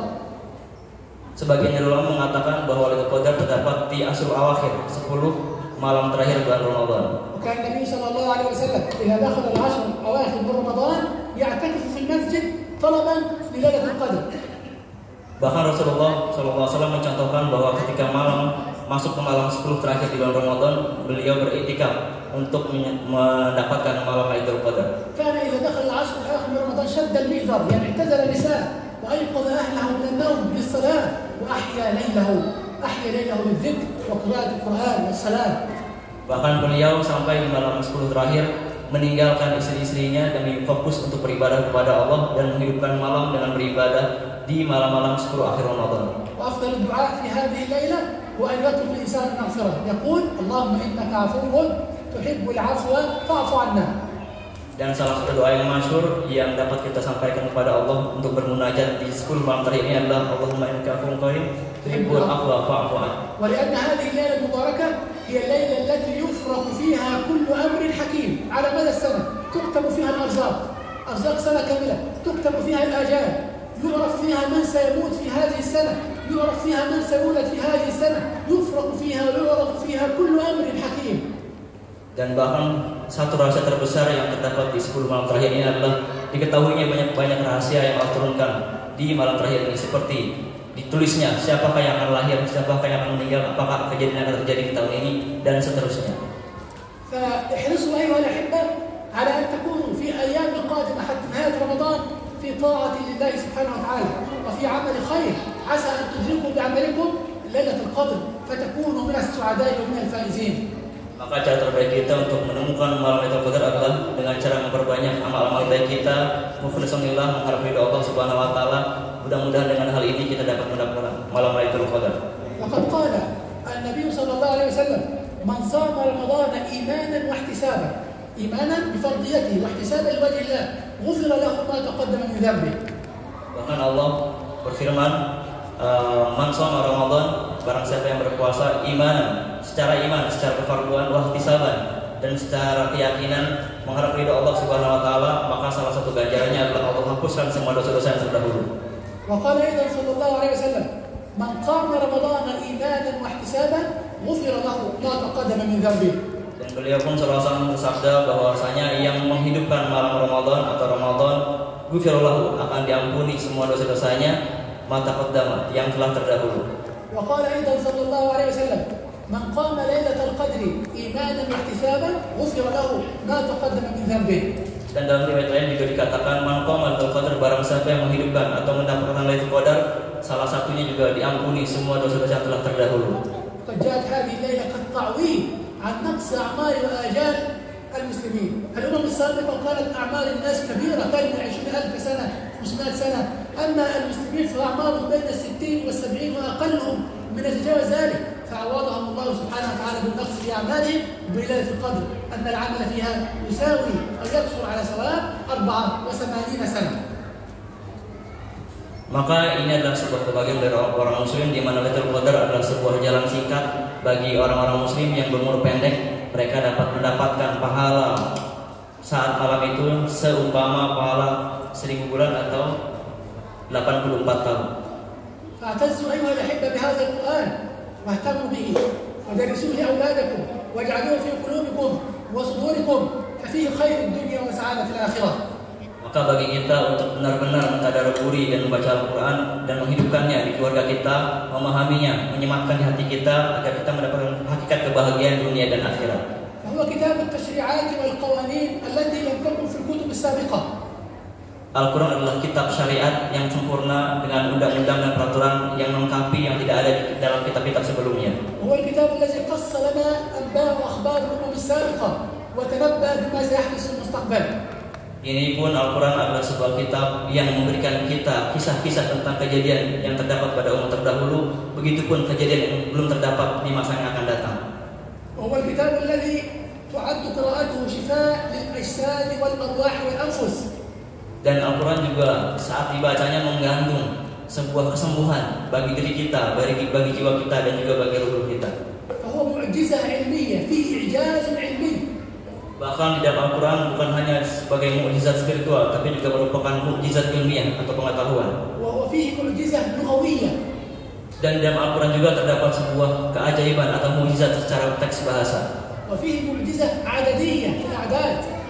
Sebagian ulama mengatakan bahwa Lailatul Qadar terdapat di Ashrul Awakhir, 10 malam terakhir bulan Ramadan. وكان النبي صلى الله عليه وسلم إذا دخل العشر الأواخر من رمضان يعتكف في المسجد طلبا لليلة القدر. Bahkan Rasulullah SAW mencontohkan bahwa ketika masuk ke malam 10 terakhir di bulan Ramadan, beliau beriktikaf untuk mendapatkan malam Lailatul Qadar. كان إذا دخل العشر الأواخر من رمضان شد المئزر، يعني اعتزل النساء وأيقظ أهله من النوم للصلاة وأحيا ليله بالذكر وقراءة القرآن والصلاة. Bahkan beliau sampai di malam 10 terakhir meninggalkan istri-istrinya demi fokus untuk beribadah kepada Allah dan menghidupkan malam dengan beribadah di malam-malam 10 akhir Ramadan. وأفضل الدعاء في هذه الليلة هو أن يطلب الإنسان المغفرة، يقول اللهم إنك عفو تحب العفو فاعف عنا. Dan salah satu doa yang masyhur yang dapat kita sampaikan kepada Allah untuk bermunajat di 10 malam terakhir ini adalah Allahumma innaka afuwwun karim tuhibbul afwa fa'fu anni. ولأن هذه الليلة المباركة هي الليلة التي يفرق فيها كل أمر حكيم على مدى السنة، تكتب فيها الأرزاق، أرزاق سنة كاملة، تكتب فيها الآجال، يعرف فيها من سيموت في هذه السنة، يعرف فيها من سيولد في هذه السنة، يفرق فيها ويعرف فيها كل أمر حكيم. Dan bahkan satu rahasia terbesar yang terdapat di 10 malam terakhir ini adalah diketahuinya banyak rahasia yang Allah turunkan di malam terakhir ini, seperti ditulisnya siapakah yang akan lahir, siapakah yang akan meninggal, apakah kejadian yang akan terjadi di tahun ini, dan seterusnya. فاحرصوا أيها الأحبة على أن تكونوا في أيام القادمة حتى نهاية رمضان في طاعة لله سبحانه وتعالى. وفي عمل خير عسى أن تدركوا بعملكم ليلة القدر فتكونوا من السعداء ومن الفائزين. Maka cara terbaik kita untuk menemukan malam Lailatul Qadar adalah dengan cara memperbanyak amal-amal baik kita, mukhlishanillah, mengharap ridha Allah Subhanahu wa taala. Mudah-mudahan dengan hal ini kita dapat mendapatkan malam Lailatul Qadar. وقد قال النبي صلى الله عليه وسلم: من صام رمضان إيمانا واحتسابا، إيمانا بفرضيته واحتسابا لوجه الله غفر له ما تقدم من ذنبه. Bahkan Allah berfirman, man shoma Ramadan, barang siapa yang berpuasa iman, secara kefarduan, wahtisaban, dan secara keyakinan mengharap ridha Allah Subhanahu wa taala, maka salah satu ganjarannya adalah Allah hapuskan semua dosa-dosa yang terdahulu. وقال أيضا صلى الله عليه وسلم: من قام رمضان إيمانا واحتسابا غفر له ما تقدم من ذنبه. Dan beliau pun SAW bersabda bahwasanya yang menghidupkan malam Ramadan atau Ramadan, ghufirallahu, akan diampuni semua dosa-dosanya ma taqaddama, yang telah terdahulu. وقال أيضا صلى الله عليه وسلم: من قام ليلة القدر إيمانا واحتسابا غفر له ما تقدم من ذنبه. Dan dalam riwayat lain juga dikatakan man qama Lailatul Qadar, barang siapa yang menghidupkan atau mendapatkan Lailatul Qadar, salah satunya juga diampuni semua dosa-dosa yang telah terdahulu. قد جاءت هذه الليلة كالتعويض عن نقص أعمال وآجال المسلمين. الأمم السابقة كانت أعمال الناس كبيرة، كانت 20,000 سنة 500 سنة، أما المسلمين فأعمالهم بين 60 و70 وأقلهم من يتجاوز ذلك، فعوضهم الله سبحانه وتعالى بالنقص في أعمالهم بليلة القدر، أن العمل فيها يساوي أو يقصر على ثواب 84 سنة. Maka ini adalah sebuah kebahagiaan dari orang muslim, di mana Lailatul Qadar adalah sebuah jalan singkat bagi orang-orang muslim yang berumur pendek. Mereka dapat mendapatkan pahala saat malam itu seumpama pahala 1000 bulan atau 84 tahun. فاعتزوا أيها الأحبة بهذا القرآن واهتموا به ودرسوه لأولادكم واجعلوه في قلوبكم وصدوركم ففيه خير الدنيا وسعادة الآخرة. Maka bagi kita untuk benar-benar mentadabburi dan membaca Al-Quran dan menghidupkannya di keluarga kita, memahaminya, menyematkan di hati kita agar kita mendapatkan hakikat kebahagiaan dunia dan akhirat. فهو كتاب التشريعات والقوانين التي لم تكن في الكتب السابقة. Al-Quran adalah kitab syariat yang sempurna dengan undang-undang dan peraturan yang melengkapi yang tidak ada di dalam kitab-kitab sebelumnya. هو الكتاب الذي قص لنا أنباء وأخبار الأمم السابقة وتنبأ بما سيحدث في المستقبل. Ini pun Al-Quran adalah sebuah kitab yang memberikan kita kisah-kisah tentang kejadian yang terdapat pada umat terdahulu, begitupun kejadian yang belum terdapat di masa yang akan datang. وهو الكتاب الذي تعد قراءته شفاء للأجساد والأرواح والأنفس. Dan Al-Quran juga saat dibacanya mengandung sebuah kesembuhan bagi diri kita, bagi jiwa kita, dan juga bagi ruh kita. فهو معجزة علمية فيه إعجاز علمي. Bahkan di dalam Al-Quran bukan hanya sebagai mukjizat spiritual, tapi juga merupakan mukjizat ilmiah atau pengetahuan. وهو فيه معجزة لغوية. Dan di dalam Al-Quran juga terdapat sebuah keajaiban atau mukjizat secara teks bahasa. وفيه معجزة عددية في الأعداد.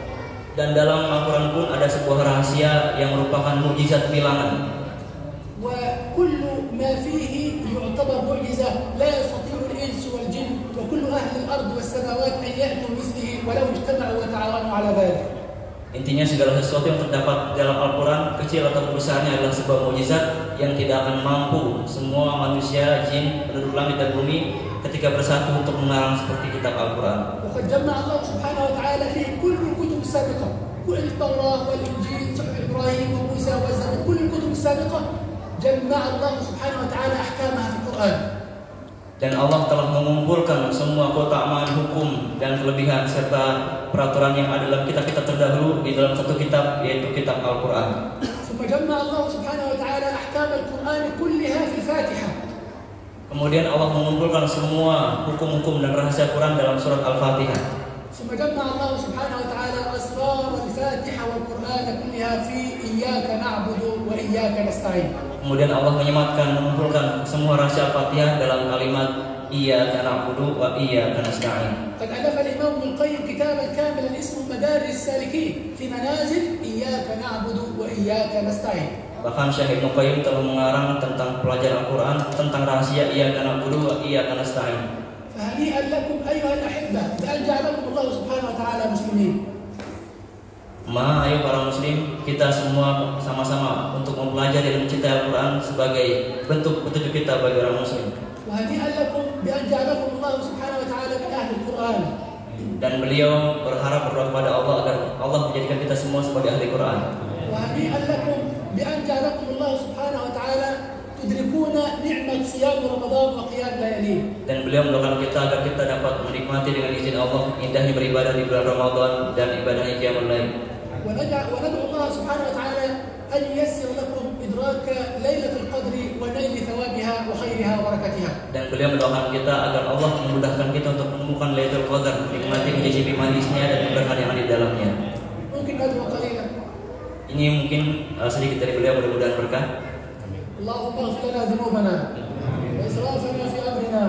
Dan dalam Al-Quran pun ada sebuah rahasia yang merupakan mukjizat bilangan. وكل ما فيه يعتبر معجزة لا يستطيع الإنس والجن وكل أهل الأرض والسماوات أن يأتوا مثله ولو اجتمعوا وتعاونوا على ذلك. Intinya segala sesuatu yang terdapat dalam Al-Quran, kecil atau besarnya, adalah sebuah mukjizat yang tidak akan mampu semua manusia, jin, penduduk langit dan bumi ketika bersatu untuk mengarang seperti kitab Al-Quran. وقد جمع الله سبحانه وتعالى فيه كل الكتب السابقة، كل التوراة والإنجيل، صحف إبراهيم وموسى والزبور، كل الكتب السابقة جمع الله سبحانه وتعالى أحكامها في القرآن. Dan Allah telah mengumpulkan semua keutamaan hukum dan kelebihan serta peraturan yang ada dalam kitab-kitab terdahulu di dalam satu kitab, yaitu kitab Al-Quran. ثم جمع الله سبحانه وتعالى أحكام القرآن كلها في الفاتحة. Kemudian Allah mengumpulkan semua hukum-hukum dan rahasia Quran dalam surat Al-Fatihah. ثم جمع الله سبحانه وتعالى أسرار الفاتحة والقرآن كلها في إياك نعبد وإياك نستعين. Kemudian Allah mengumpulkan semua rahasia Al-Fatihah dalam kalimat Iyyaka na'budu wa iyyaka nasta'in. قد ألف الإمام ابن القيم كتابا كاملا اسمه مدارج السالكين في منازل إياك نعبد وإياك نستعين. Bahkan Syekh Ibnu Qayyim telah mengarang tentang pelajaran Al-Quran tentang rahasia Iyyaka na'budu wa iyyaka nasta'in. فهنيئا لكم أيها الأحبة بأن جعلكم الله سبحانه وتعالى مسلمين. Ayo para muslim, kita semua sama-sama untuk mempelajari dan mencintai Al-Quran sebagai bentuk petunjuk kita bagi orang muslim. وهنيئا لكم بأن جعلكم الله سبحانه وتعالى من أهل القرآن. Dan beliau berharap berdoa kepada Allah agar Allah menjadikan kita semua sebagai ahli Quran. وهنيئا لكم بأن جعلكم الله سبحانه وتعالى تدركون نعمة صيام رمضان وقيام لياليه. Dan beliau mendoakan kita agar kita dapat menikmati dengan izin Allah indahnya beribadah di bulan Ramadan dan ibadahnya qiyamul lail. وندعو الله سبحانه وتعالى أن ييسر لكم إدراك ليلة القدر ونيل ثوابها وخيرها وبركتها. Dan beliau mendoakan kita agar Allah memudahkan kita untuk menemukan Lailatul Qadar, menikmati mencicipi manisnya dan keberkahan yang ada di dalamnya. ممكن ندعو قليلا. Ini mungkin sedikit dari beliau, mudah-mudahan berkah. اللهم اغفر لنا ذنوبنا وإسرافنا في أمرنا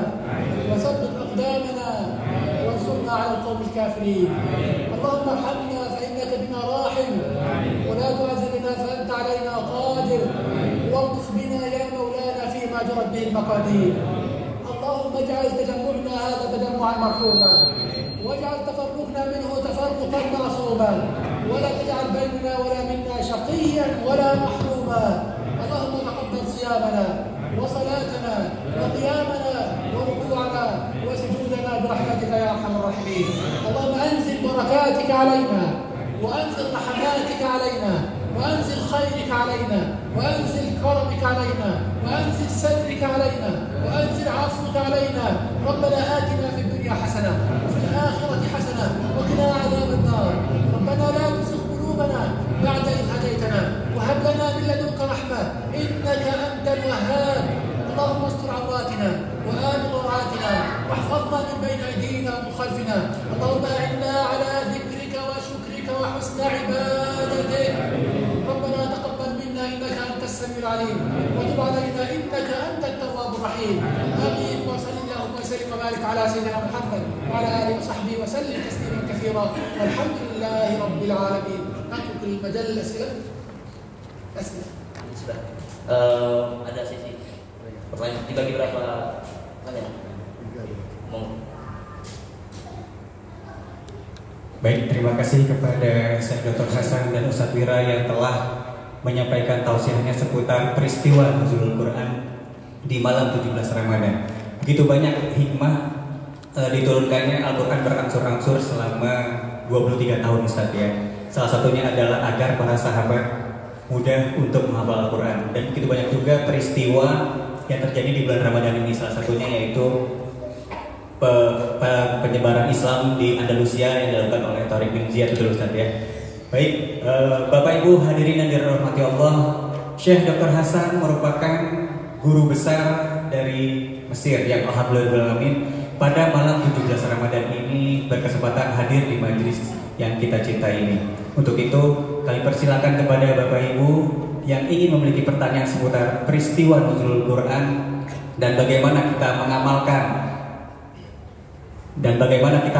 وثبت أقدامنا وانصرنا على القوم الكافرين. اللهم ارحمنا فإنك بنا راحم ولا تعذبنا فأنت علينا قادر والطف بنا يا مولانا فيما جرت به المقادير. اللهم اجعل تجمعنا هذا تجمعا مرحوما واجعل تفرقنا منه تفرقا معصوما ولا تجعل بيننا ولا منا شقيا ولا محروما. اللهم تقبل صيامنا وصلاتنا وقيامنا وركوعنا وسجودنا برحمتك يا ارحم الراحمين. اللهم انزل بركاتك علينا وانزل رحماتك علينا وانزل خيرك علينا وانزل كرمك علينا وانزل سترك علينا وانزل عفوك علينا. ربنا آتنا في الدنيا حسنة وفي الآخرة حسنة وقنا عذاب النار. ربنا لا تزغ قلوبنا بعد إذ هديتنا وهب لنا من لدنك رحمة إنك أنت الوهاب. اللهم استر عوراتنا وآمن روعاتنا واحفظنا من بين أيدينا ومن خلفنا. اللهم أعنا على ذكرك وشكرك وحسن عبادتك. ربنا تقبل منا إنك أنت السميع العليم وتب علينا إنك أنت التواب الرحيم. آمين. وصل اللهم وسلم وبارك على سيدنا محمد وعلى آله وصحبه وسلم تسليما كثيرا والحمد لله رب العالمين. نترك المجال الأسئلة. Sudah. Ada sesi pertanyaan, dibagi berapa pertanyaan? Baik, terima kasih kepada Syekh Dr. Hasan dan Ustadz Wira yang telah menyampaikan tausiahnya seputar peristiwa nuzulul Quran di malam 17 Ramadan. Begitu banyak hikmah diturunkannya Al-Quran berangsur-angsur selama 23 tahun Ustadz ya. Salah satunya adalah agar para sahabat mudah untuk menghafal Al-Quran. Dan begitu banyak juga peristiwa yang terjadi di bulan Ramadan ini. Salah satunya yaitu penyebaran Islam di Andalusia yang dilakukan oleh Tariq bin Ziyad, betul Ustaz ya. Baik, Bapak Ibu hadirin yang dirahmati Allah, Syekh Dr. Hasan merupakan guru besar dari Mesir yang alhamdulillah pada malam 17 Ramadan ini berkesempatan hadir di majelis yang kita cintai ini. Untuk itu, kami persilakan kepada Bapak Ibu yang ingin memiliki pertanyaan seputar peristiwa nuzulul Quran dan bagaimana kita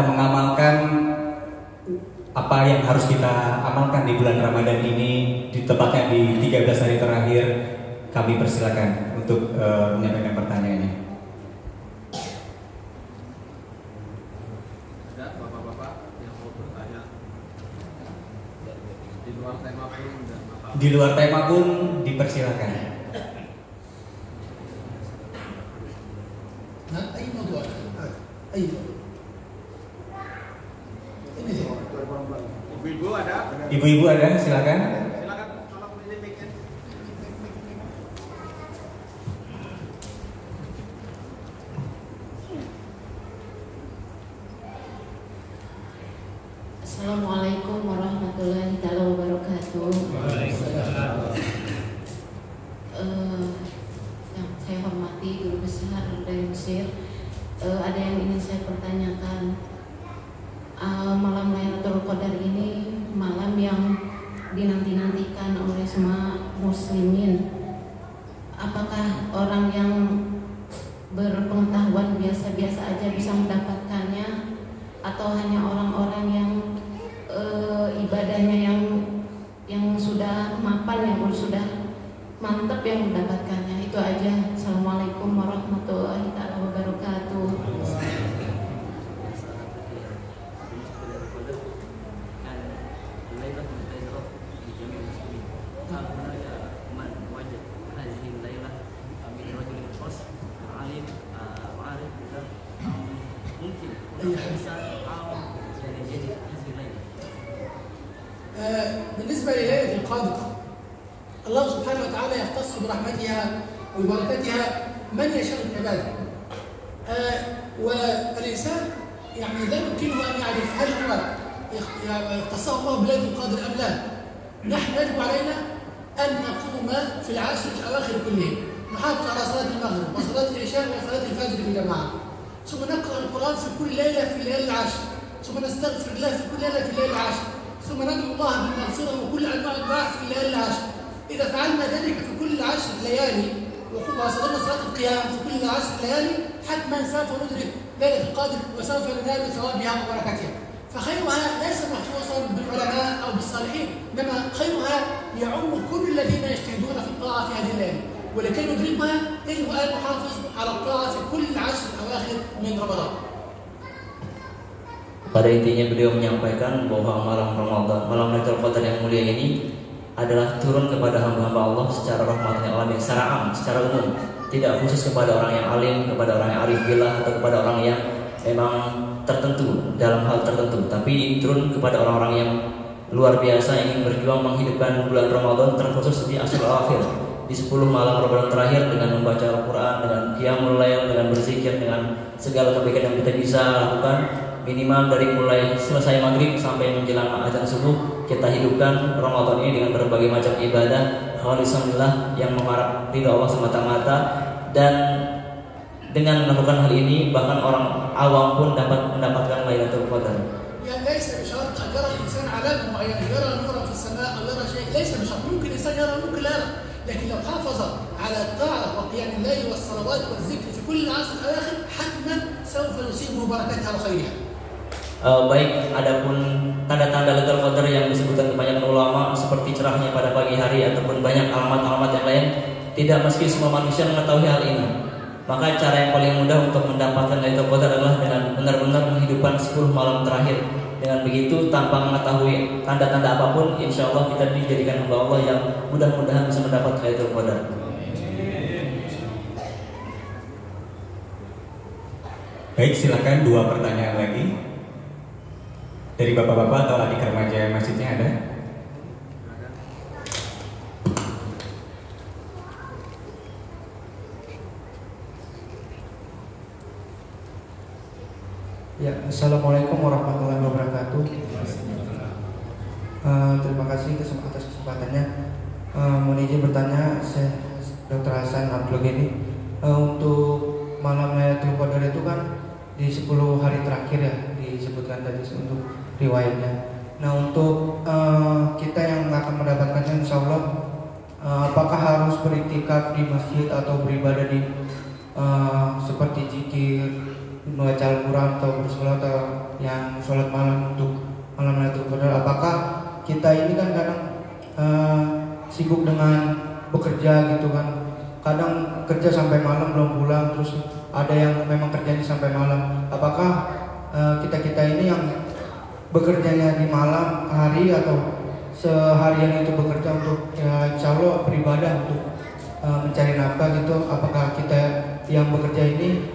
mengamalkan apa yang harus kita amalkan di bulan Ramadan ini, tepatnya di 13 hari terakhir. Kami persilakan untuk menyampaikan pertanyaannya. Ada bapak-bapak yang mau bertanya di luar tema pun dan masalah. Di luar tema pun dipersilakan. Nah, أي موضوع أي موضوع ini sih. Ibu-ibu ada? Ibu-ibu ada, silakan. Silakan tolong ini bikin. Assalamualaikum warahmatullahi wabarakatuh. Yang saya hormati guru besar dari Mesir, ada yang ingin saya pertanyakan. Malam Lailatul Qadar ini malam yang dinanti-nantikan oleh semua muslimin. Apakah orang yang berpengetahuan biasa-biasa aja bisa mendapatkannya, atau hanya orang-orang yang ibadahnya yang sudah mapan, yang sudah mantap yang mendapatkannya? Itu aja. Assalamualaikum warahmatullahi wabarakatuh. أي حديث. بالنسبة لليلة القدر الله سبحانه وتعالى يختص برحمتها وبركتها من يشاء من عباده. والإنسان يعني لا يمكنه أن يعرف هل هو اختصه الله بليلة القدر أم لا. نحن يجب علينا أن نقوم في العشر الأواخر كلهم، نحافظ على صلاة المغرب وصلاة العشاء وصلاة الفجر في جماعة، ثم نقرأ القرآن في كل ليلة في الليالي العشر، ثم نستغفر الله في كل ليلة في الليالي العشر، ثم ندعو الله بالمغفرة وكل أنواع الدعاء في الليالي العشر. إذا فعلنا ذلك في كل 10 ليالي وصلنا صلاة القيام في كل 10 ليالي حتما سوف ندرك ليلة القدر وسوف ننال ثوابها وبركتها. فخيرها ليس مخصوصا بالعلماء أو بالصالحين، إنما خيرها يعم كل الذين يجتهدون في الطاعة في هذه الليالي، ولكي ندركها يجب أن نحافظ على الطاعة في كل 10 الأواخر من رمضان. Pada intinya beliau menyampaikan bahwa malam Ramadan, malam Lailatul Qadar yang mulia ini adalah turun kepada hamba-hamba Allah secara rahmatnya alamin, secara am, secara umum, tidak khusus kepada orang yang alim, kepada orang yang arif billah atau kepada orang yang memang tertentu dalam hal tertentu, tapi turun kepada orang-orang yang luar biasa ingin berjuang menghidupkan bulan Ramadan, terkhusus di Ashrul Awakhir, di 10 malam Ramadan terakhir, dengan membaca Al-Quran, dengan qiyamul lail, dengan berzikir, dengan segala kebaikan yang kita bisa lakukan. Minimal dari mulai selesai maghrib sampai menjelang azan subuh, kita hidupkan Ramadan ini dengan berbagai macam ibadah khalisanillah yang mengharap ridha Allah semata-mata. Dan dengan melakukan hal ini bahkan orang awam pun dapat mendapatkan Lailatul Qadar. يعني ليس بشرط أن يرى الإنسان علامة معينة، يرى نورا في السماء أو يرى شيء، ليس بشرط، ممكن الإنسان يرى ممكن لا يرى، لكن لو حافظ على الطاعة وقيام الليل والصلوات والذكر في كل 10 الأواخر حتما سوف يصيبه بركتها وخيرها. Baik, adapun tanda-tanda Lailatul Qadar yang disebutkan kebanyakan ulama seperti cerahnya pada pagi hari ataupun banyak alamat-alamat yang lain, tidak mesti semua manusia mengetahui hal ini. Maka cara yang paling mudah untuk mendapatkan Lailatul Qadar adalah dengan benar-benar menghidupkan 10 malam terakhir. Dengan begitu, tanpa mengetahui tanda-tanda apapun, insya Allah kita dijadikan hamba Allah yang mudah-mudahan bisa mendapat Lailatul Qadar. Baik, silakan 2 pertanyaan lagi dari bapak-bapak atau adik remaja masjidnya ada? Ya, assalamualaikum warahmatullahi wabarakatuh. Terima kasih atas kesempatannya. Mohon izin bertanya, saya Dr. Hasan Abdul Ghani. Untuk malam Lailatul Qadar itu kan di 10 hari terakhir ya disebutkan tadi untuk riwayatnya. Nah, untuk kita yang akan mendapatkannya, insya Allah, apakah harus beriktikaf di masjid atau beribadah di seperti zikir, membaca Al-Quran atau bersolat atau yang sholat malam untuk malam Lailatul Qadar? Apakah kita ini kan kadang sibuk dengan bekerja gitu kan, kadang kerja sampai malam belum pulang, terus ada yang memang kerjanya sampai malam. Apakah kita ini yang bekerjanya di malam hari atau seharian itu bekerja untuk ya insya Allah beribadah untuk mencari nafkah gitu, apakah kita yang bekerja ini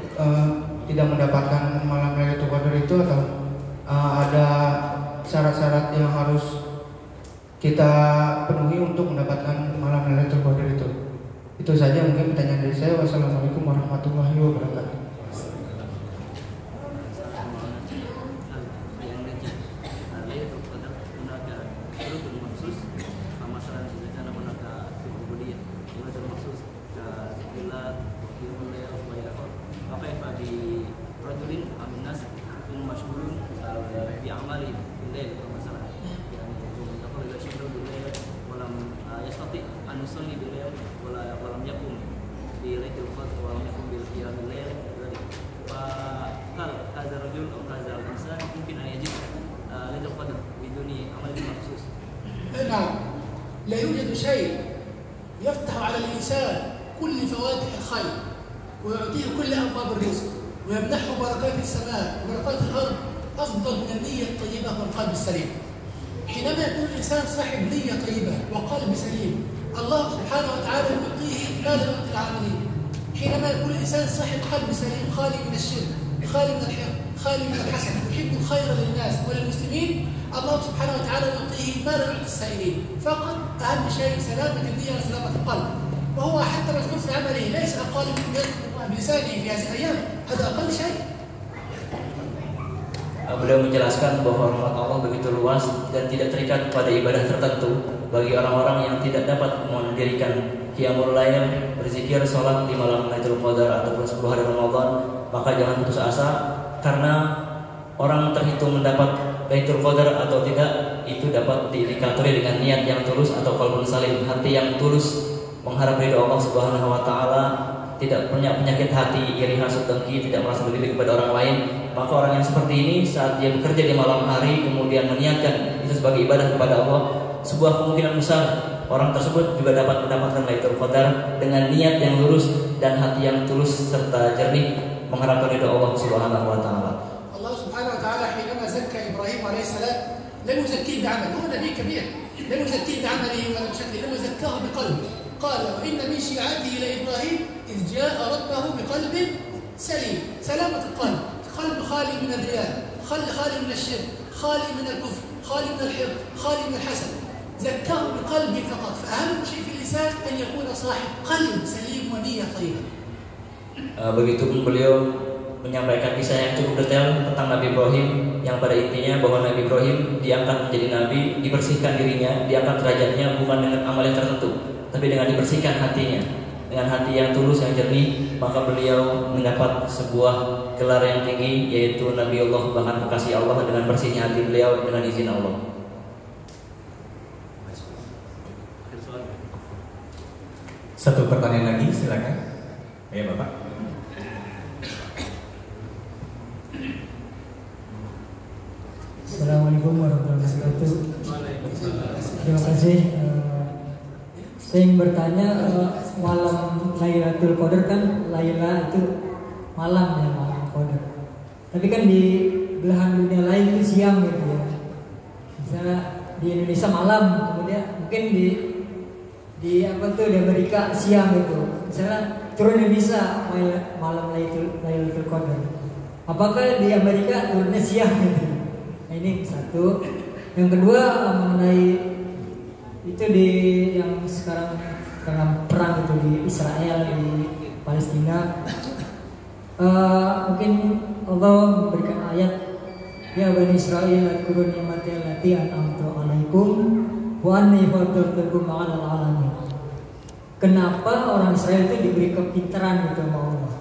tidak mendapatkan malam Lailatul Qadar itu, atau ada syarat-syarat yang harus kita penuhi untuk mendapatkan malam Lailatul Qadar itu? Itu saja mungkin pertanyaan dari saya. Wassalamualaikum warahmatullahi wabarakatuh. نعم، لا يوجد شيء يفتح على الإنسان كل فواتح الخير ويعطيه كل أبواب الرزق ويمنحه بركات السماء وبركات الأرض أفضل من النية الطيبة والقلب السليم. حينما يكون الإنسان صاحب نية طيبة وقلب سليم، الله سبحانه وتعالى يعطيه ما لا يعطي العاملين. حينما يكون الإنسان صاحب قلب سليم خالي من الشرك، خالي من الحقد، خالي من الحسد، يحب الخير للناس وللمسلمين، الله سبحانه وتعالى يعطيه ما لا يعطي السائلين. فقط أهم شيء سلامة النية وسلامة القلب، وهو حتى مشغول في عمله ليس أقل من يذكر الله بلسانه في هذه الأيام، هذا أقل شيء. Beliau menjelaskan bahwa rahmat Allah begitu luas dan tidak terikat pada ibadah tertentu. Bagi orang-orang yang tidak dapat mendirikan qiyamul lail, berzikir, sholat di malam Lailatul Qadar ataupun 10 hari Ramadan, maka jangan putus asa, karena orang terhitung mendapat Lailatul Qadar atau tidak itu dapat diindikatori dengan niat yang tulus atau qalbun salim, hati yang tulus mengharap ridho Allah Subhanahu wa taala, tidak punya penyakit hati, iri, hasad, dengki, tidak merasa lebih kepada orang lain. Maka orang yang seperti ini saat dia bekerja di malam hari kemudian meniatkan itu sebagai ibadah kepada Allah, sebuah kemungkinan besar orang tersebut juga dapat mendapatkan Lailatul Qadar dengan niat yang lurus dan hati yang tulus serta jernih mengharapkan ridho Allah Subhanahu wa taala. Allah Subhanahu wa taala حينما زكى إبراهيم عليه السلام لم يزكيه بعمله، هو نبي كبير، لم يزكيه بعمله ولا بشكله، لم يزكاه بقلبه. قال وإن من شيعته لإبراهيم إذ جاء ربه بقلب سليم، سلامة القلب، قلب خالي من الرياء، خالي من الشرك، خالي من الكفر، خالي من الحقد، خالي من الحسد، زكاه بقلبه فقط. فأهم شيء في الإنسان أن يكون صاحب قلب سليم ونية طيبة. Begitupun beliau menyampaikan kisah yang cukup detail tentang Nabi Ibrahim, yang pada intinya bahwa Nabi Ibrahim diangkat menjadi nabi, dibersihkan dirinya, diangkat derajatnya bukan dengan amal yang tertentu, tapi dengan dibersihkan hatinya, dengan hati yang tulus, yang jernih, maka beliau mendapat sebuah gelar yang tinggi, yaitu Nabiullah, bahkan kekasih Allah, dengan bersihnya hati beliau dengan izin Allah. Satu pertanyaan lagi, silakan. Ya Bapak. Assalamualaikum warahmatullahi wabarakatuh. Terima kasih. Saya ingin bertanya, malam Lailatul Qadar kan Laila itu malam ya, malam Qadar. Tapi kan di belahan dunia lain itu siang gitu ya. Misalnya di Indonesia malam, kemudian mungkin di apa tuh di Amerika siang gitu. Misalnya turun Indonesia malam Lailatul Qadar. Apakah di Amerika turunnya siang gitu? Nah, ini satu. Yang kedua mengenai itu di yang sekarang karena perang itu di Israel, di Palestina, mungkin Allah memberikan ayat, ya Bani Israel adkuru ni'mati allati an'amtu 'alaikum wa anni faddaltukum 'alal 'alamin. Kenapa orang Israel itu diberi kepintaran gitu sama Allah?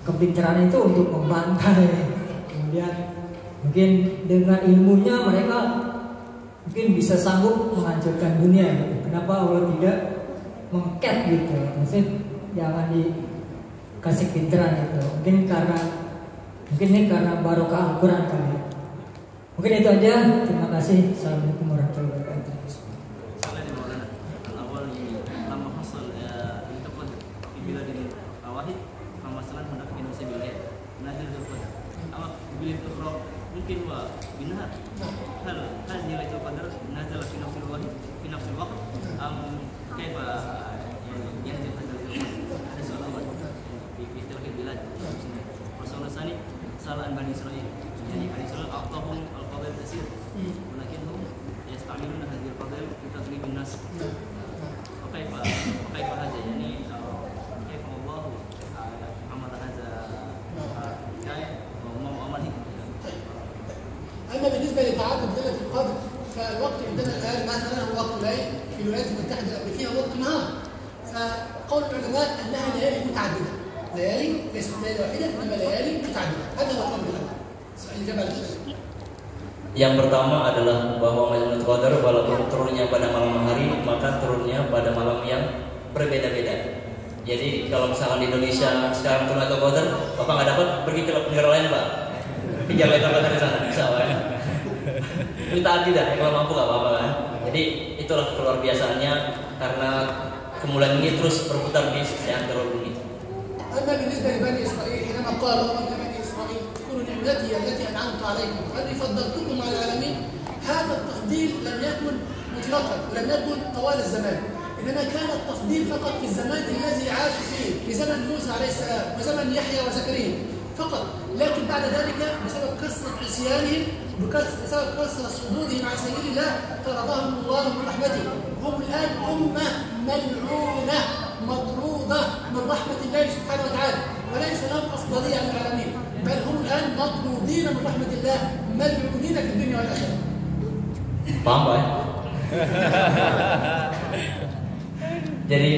Kepintaran itu untuk membantai, kemudian mungkin dengan ilmunya mereka mungkin bisa sanggup menghancurkan dunia gitu. Kenapa Allah tidak mengket gitu? Maksudnya jangan dikasih pinteran gitu. Mungkin ini karena barokah Al-Quran kali. Mungkin itu aja. Terima kasih. Assalamualaikum warahmatullahi wabarakatuh. mungkin wa binahar hal Lailatul Qadar nazala fi nafsil waqt kaifa yanzil ada soal awal fi tauhid bilad Rasulullah sani salan Bani Israil, jadi Bani Israil aqtahum al-qadar tasir walakinhum yastamiluna hadhihi al-qadar fi tadribin nas kaifa hadha yani kaifa Allah amal hadha أما بالنسبة لتعدد ليلة القدر فالوقت عندنا الآن مثلا هو وقت ليل، في الولايات المتحدة الأمريكية وقت نهار. فقول العلماء أنها ليالي متعددة، ليالي ليست ليلة واحدة إنما ليالي متعددة. هذا هو قول العلماء. الإجابة على السؤال. Yang pertama adalah bahwa Lailatul Qadar walaupun turunnya pada malam hari, maka turunnya pada malam yang berbeda-beda. Jadi kalau misalkan di Indonesia sekarang turun Lailatul Qadar, Bapak nggak dapat, pergi ke negara lain Pak. Pinjam Lailatul Qadar di sana, bisa Pak. Minta tidak, kalau mampu nggak apa-apa kan. Jadi itulah keluar biasaannya karena kemuliaan ini terus berputar di seantero bumi. أما بالنسبة لبني إسرائيل حينما قال الله لبني إسرائيل اذكروا نعمتي التي أنعمت عليكم وأني فضلتكم على العالمين، هذا التفضيل لم يكن مطلقا ولم يكن طوال الزمان، إنما كان التفضيل فقط في الزمان الذي عاش فيه، في زمن موسى عليه السلام وزمن يحيى وزكريا فقط. لكن بعد ذلك بسبب كثرة عصيانهم بسبب كثرة صدودهم عن سبيل الله طردهم الله من رحمته. هم الآن أمة ملعونة مطرودة من رحمة الله سبحانه وتعالى، وليس لهم أفضلية عن العالمين، بل هم الآن مطرودين من رحمة الله ملعونين في الدنيا والآخرة. Paham Pak? Jadi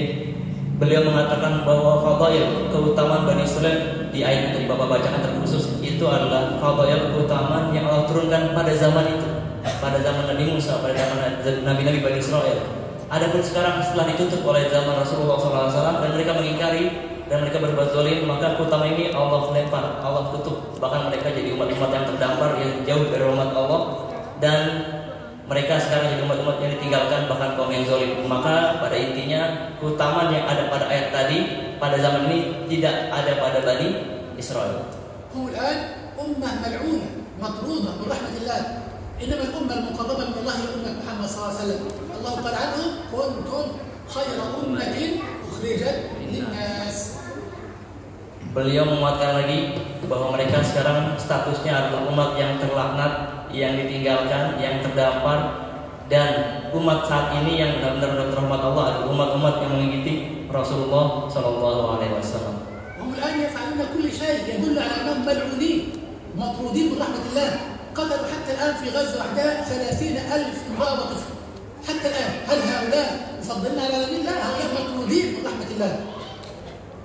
beliau mengatakan bahwa fadail keutamaan Bani Israil di ayat yang tadi Bapak bacakan terkhusus itu adalah fadail keutamaan yang Allah turunkan pada zaman itu, pada zaman Nabi Musa, pada zaman Nabi-Nabi Bani Israil. Adapun sekarang setelah ditutup oleh zaman Rasulullah SAW dan mereka mengingkari dan mereka berbuat zalim, maka keutamaan ini Allah lempar, Allah tutup, bahkan mereka jadi umat-umat yang terdampar, yang jauh dari rahmat Allah, dan mereka sekarang jadi umat-umat yang ditinggalkan, bahkan kaum yang zalim. Maka pada intinya keutamaan yang ada pada ayat tadi pada zaman ini tidak ada pada Bani Israil. هم الآن أمة ملعونة مطرودة من رحمة الله، إنما الأمة المقربة من الله هي أمة محمد صلى الله عليه وسلم. الله قال عنهم كنتم خير أمة أخرجت للناس. Beliau menguatkan lagi bahwa mereka sekarang statusnya adalah umat yang terlaknat, yang ditinggalkan, yang terdampar, dan umat saat ini yang benar-benar mendapat rahmat Allah adalah umat-umat yang mengikuti Rasulullah SAW. هم الآن يفعلون كل شيء يدل على أنهم ملعونين مطرودين من رحمة الله. قتلوا حتى الآن في غزة وحدها 30,000 امرأة وطفل حتى الآن. هل هؤلاء يفضلون على العالمين؟ لا، هؤلاء مطرودين من رحمة الله.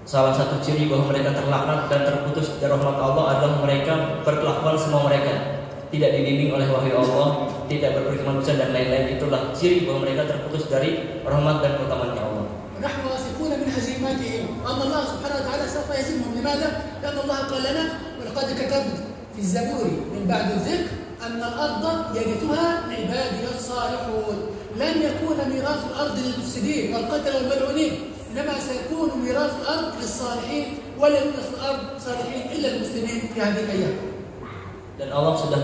Salah satu ciri bahwa mereka terlaknat dan terputus dari rahmat Allah adalah mereka berkelakuan semua mereka tidak dibimbing oleh wahyu Allah, tidak berperi kemanusiaan dan lain-lain. Itulah ciri bahwa mereka terputus dari rahmat dan keutamaannya Allah. ونحن واثقون من هزيمتهم وأن الله سبحانه وتعالى سوف يهزمهم. لماذا؟ لأن الله قال لنا ولقد كتبت في الزبور من بعد الذكر أن الأرض يرثها عبادي الصالحون. لن يكون ميراث الأرض للمفسدين والقتل والملعونين، إنما سيكون ميراث الأرض للصالحين، ولا يورث الأرض صالحين إلا المسلمين في هذه الأيام. Dan Allah sudah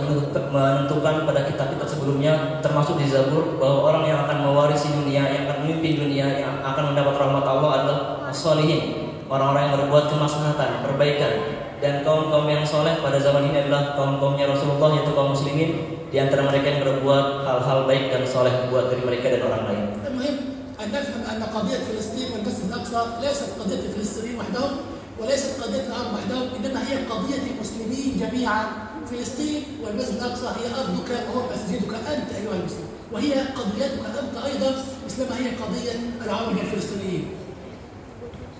menentukan pada kitab-kitab sebelumnya, termasuk di Zabur, bahwa orang yang akan mewarisi dunia, yang akan memimpin dunia, yang akan mendapat rahmat Allah adalah as-sholihin, orang-orang yang berbuat kemaslahatan, perbaikan. Dan kaum-kaum yang soleh pada zaman ini adalah kaum-kaumnya Rasulullah, yaitu kaum muslimin, di antara mereka yang berbuat hal-hal baik dan soleh buat dari mereka dan orang lain. المهم أن نفهم أن قضية فلسطين والمسجد الأقصى ليست قضية الفلسطينيين وحدهم وليست قضية العرب وحدهم، إنما هي قضية المسلمين جميعا. فلسطين والمسجد الأقصى هي أرضك وهو مسجدك أنت أيها المسلم، وهي قضيتك أنت أيضا مثلما هي قضية العرب الفلسطينيين.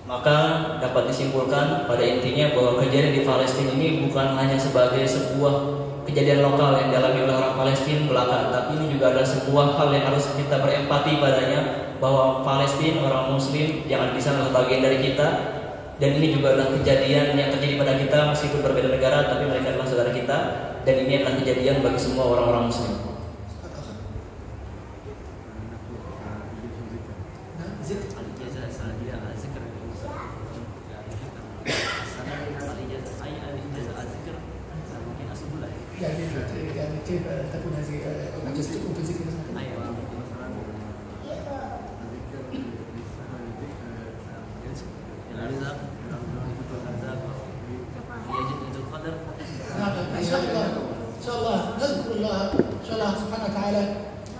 Maka dapat disimpulkan pada intinya bahwa kejadian di Palestina ini bukan hanya sebagai sebuah kejadian lokal yang dialami oleh orang Palestina belaka, tapi ini juga adalah sebuah hal yang harus kita berempati padanya, bahwa Palestina, orang Muslim yang ada di sana adalah bagian dari kita, dan ini juga adalah kejadian yang terjadi pada kita meskipun berbeda negara, tapi mereka adalah saudara kita, dan ini adalah kejadian bagi semua orang-orang Muslim. يعني كيف تكون هذه تكون في ذكر إن شاء الله نذكر الله إن شاء الله سبحانه وتعالى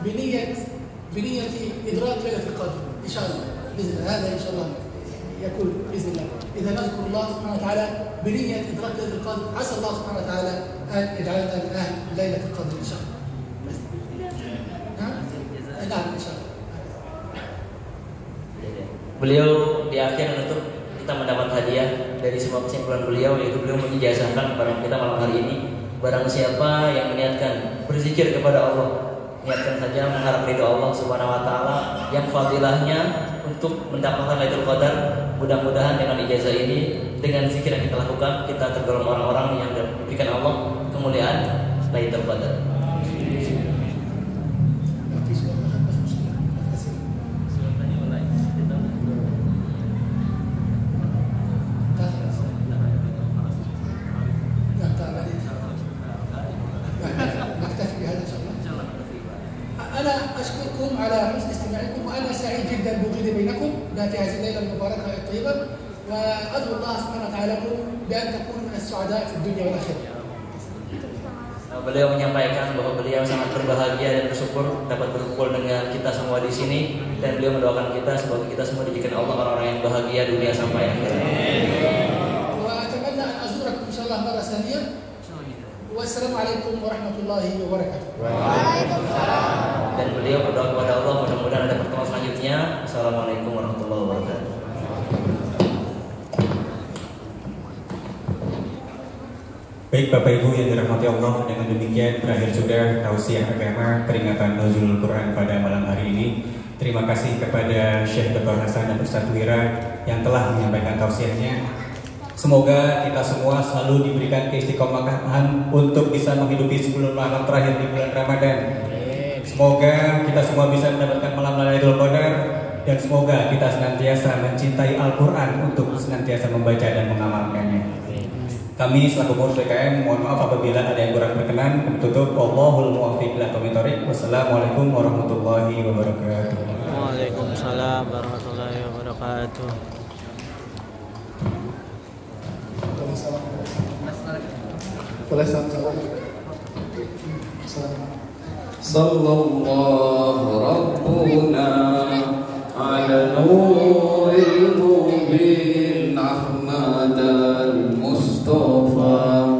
بنية إدراك ليلة القدر إن شاء الله بإذن الله. هذا إن شاء الله يكون بإذن الله إذا نذكر الله سبحانه وتعالى بنية إدراك ليلة القدر. عسى الله سبحانه وتعالى أن يجعلنا من أهل ليلة القدر إن شاء الله. نعم إن شاء الله. Beliau di akhir menutup kita mendapat hadiah dari semua kesimpulan beliau, yaitu beliau mengijazahkan kepada kita malam hari ini, barang siapa yang meniatkan berzikir kepada Allah, niatkan saja mengharap ridho Allah Subhanahu wa taala yang fadilahnya untuk mendapatkan Lailatul Qadar. Mudah-mudahan dengan ijazah ini, dengan zikir yang kita lakukan, kita tergolong orang-orang yang diberikan Allah kemuliaan Lailatul Qadar. في هذه الليلة المباركة الطيبة، وأدعو الله سبحانه وتعالى لكم بأن تكونوا من السعداء في الدنيا والآخرة. Beliau menyampaikan bahwa beliau sangat berbahagia dan bersyukur dapat berkumpul dengan kita semua di sini, dan beliau mendoakan kita semoga kita semua dijadikan Allah orang-orang yang bahagia dunia sampai akhir. وأتمنى أن أزوركم إن شاء الله مرة ثانية. والسلام عليكم ورحمة الله وبركاته. Dan beliau berdoa kepada Allah mudah-mudahan ada pertemuan selanjutnya. Assalamualaikum warahmatullahi wabarakatuh. Baik Bapak Ibu yang dirahmati Allah, dengan demikian berakhir sudah tausiah agama peringatan Nuzulul Quran pada malam hari ini. Terima kasih kepada Syekh Dr. Hasan dan Ustaz Wira yang telah menyampaikan tausiahnya. Semoga kita semua selalu diberikan keistiqomahan untuk bisa menghidupi 10 malam terakhir di bulan Ramadan. Semoga kita semua bisa mendapatkan malam Lailatul Qadar, dan semoga kita senantiasa mencintai Al-Quran untuk senantiasa membaca dan mengamalkannya. Kami selaku pengurus DKM mohon maaf apabila ada yang kurang berkenan. Kami tutup. Wallahul muwaffiq ila aqwamit thoriq. Wassalamualaikum warahmatullahi wabarakatuh. Waalaikumsalam warahmatullahi wabarakatuh. Sallallahu rabbuna ala nuril mubin Ahmadal Mustafa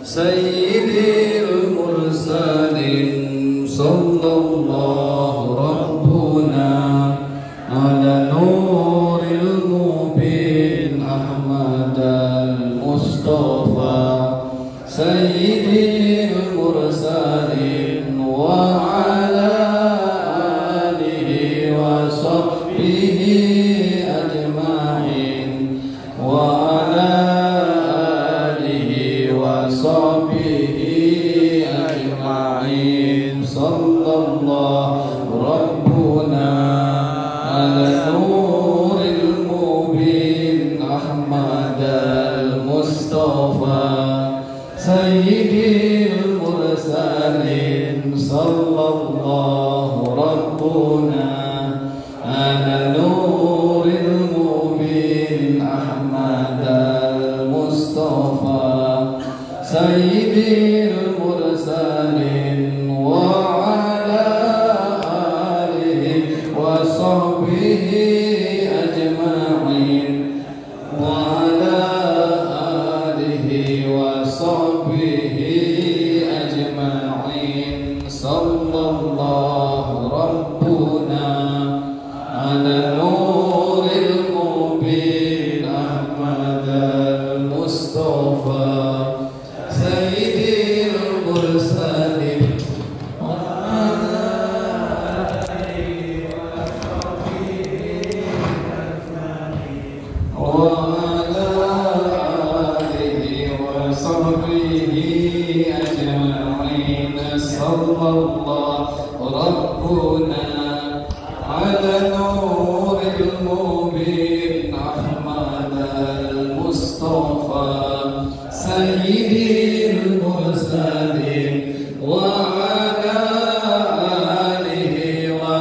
Sayyidil Mursalin. Sallallahu rabbuna ala nuril mubin Ahmadal Mustafa Sayyidil Mursalin wa ala alihi wa sahbihi ajma'in wa ala alihi wa sahbihi ajma'in. Sallallahu rabbuna ala nuril mubin Ahmadal Mustafa Sayyidil Mursalin. Sallallahu rabbuna ala nuril mubin Ahmadal Mustafa Sayyidil Mursalin wa ala alihi wa sahbihi ajma'in wa ala alihi wa sahbihi ajma'in. Sallallahu rabbuna ala nuril mubin Ahmadal Mustafa Sayyidil Mursalin wa ala alihi wa sahbihi ajma'in wa ala alihi wa sahbihi ajma'in. Sallallahu rabbuna ala nuril mubin Ahmadal Mustafa Sayyidil Mursalin.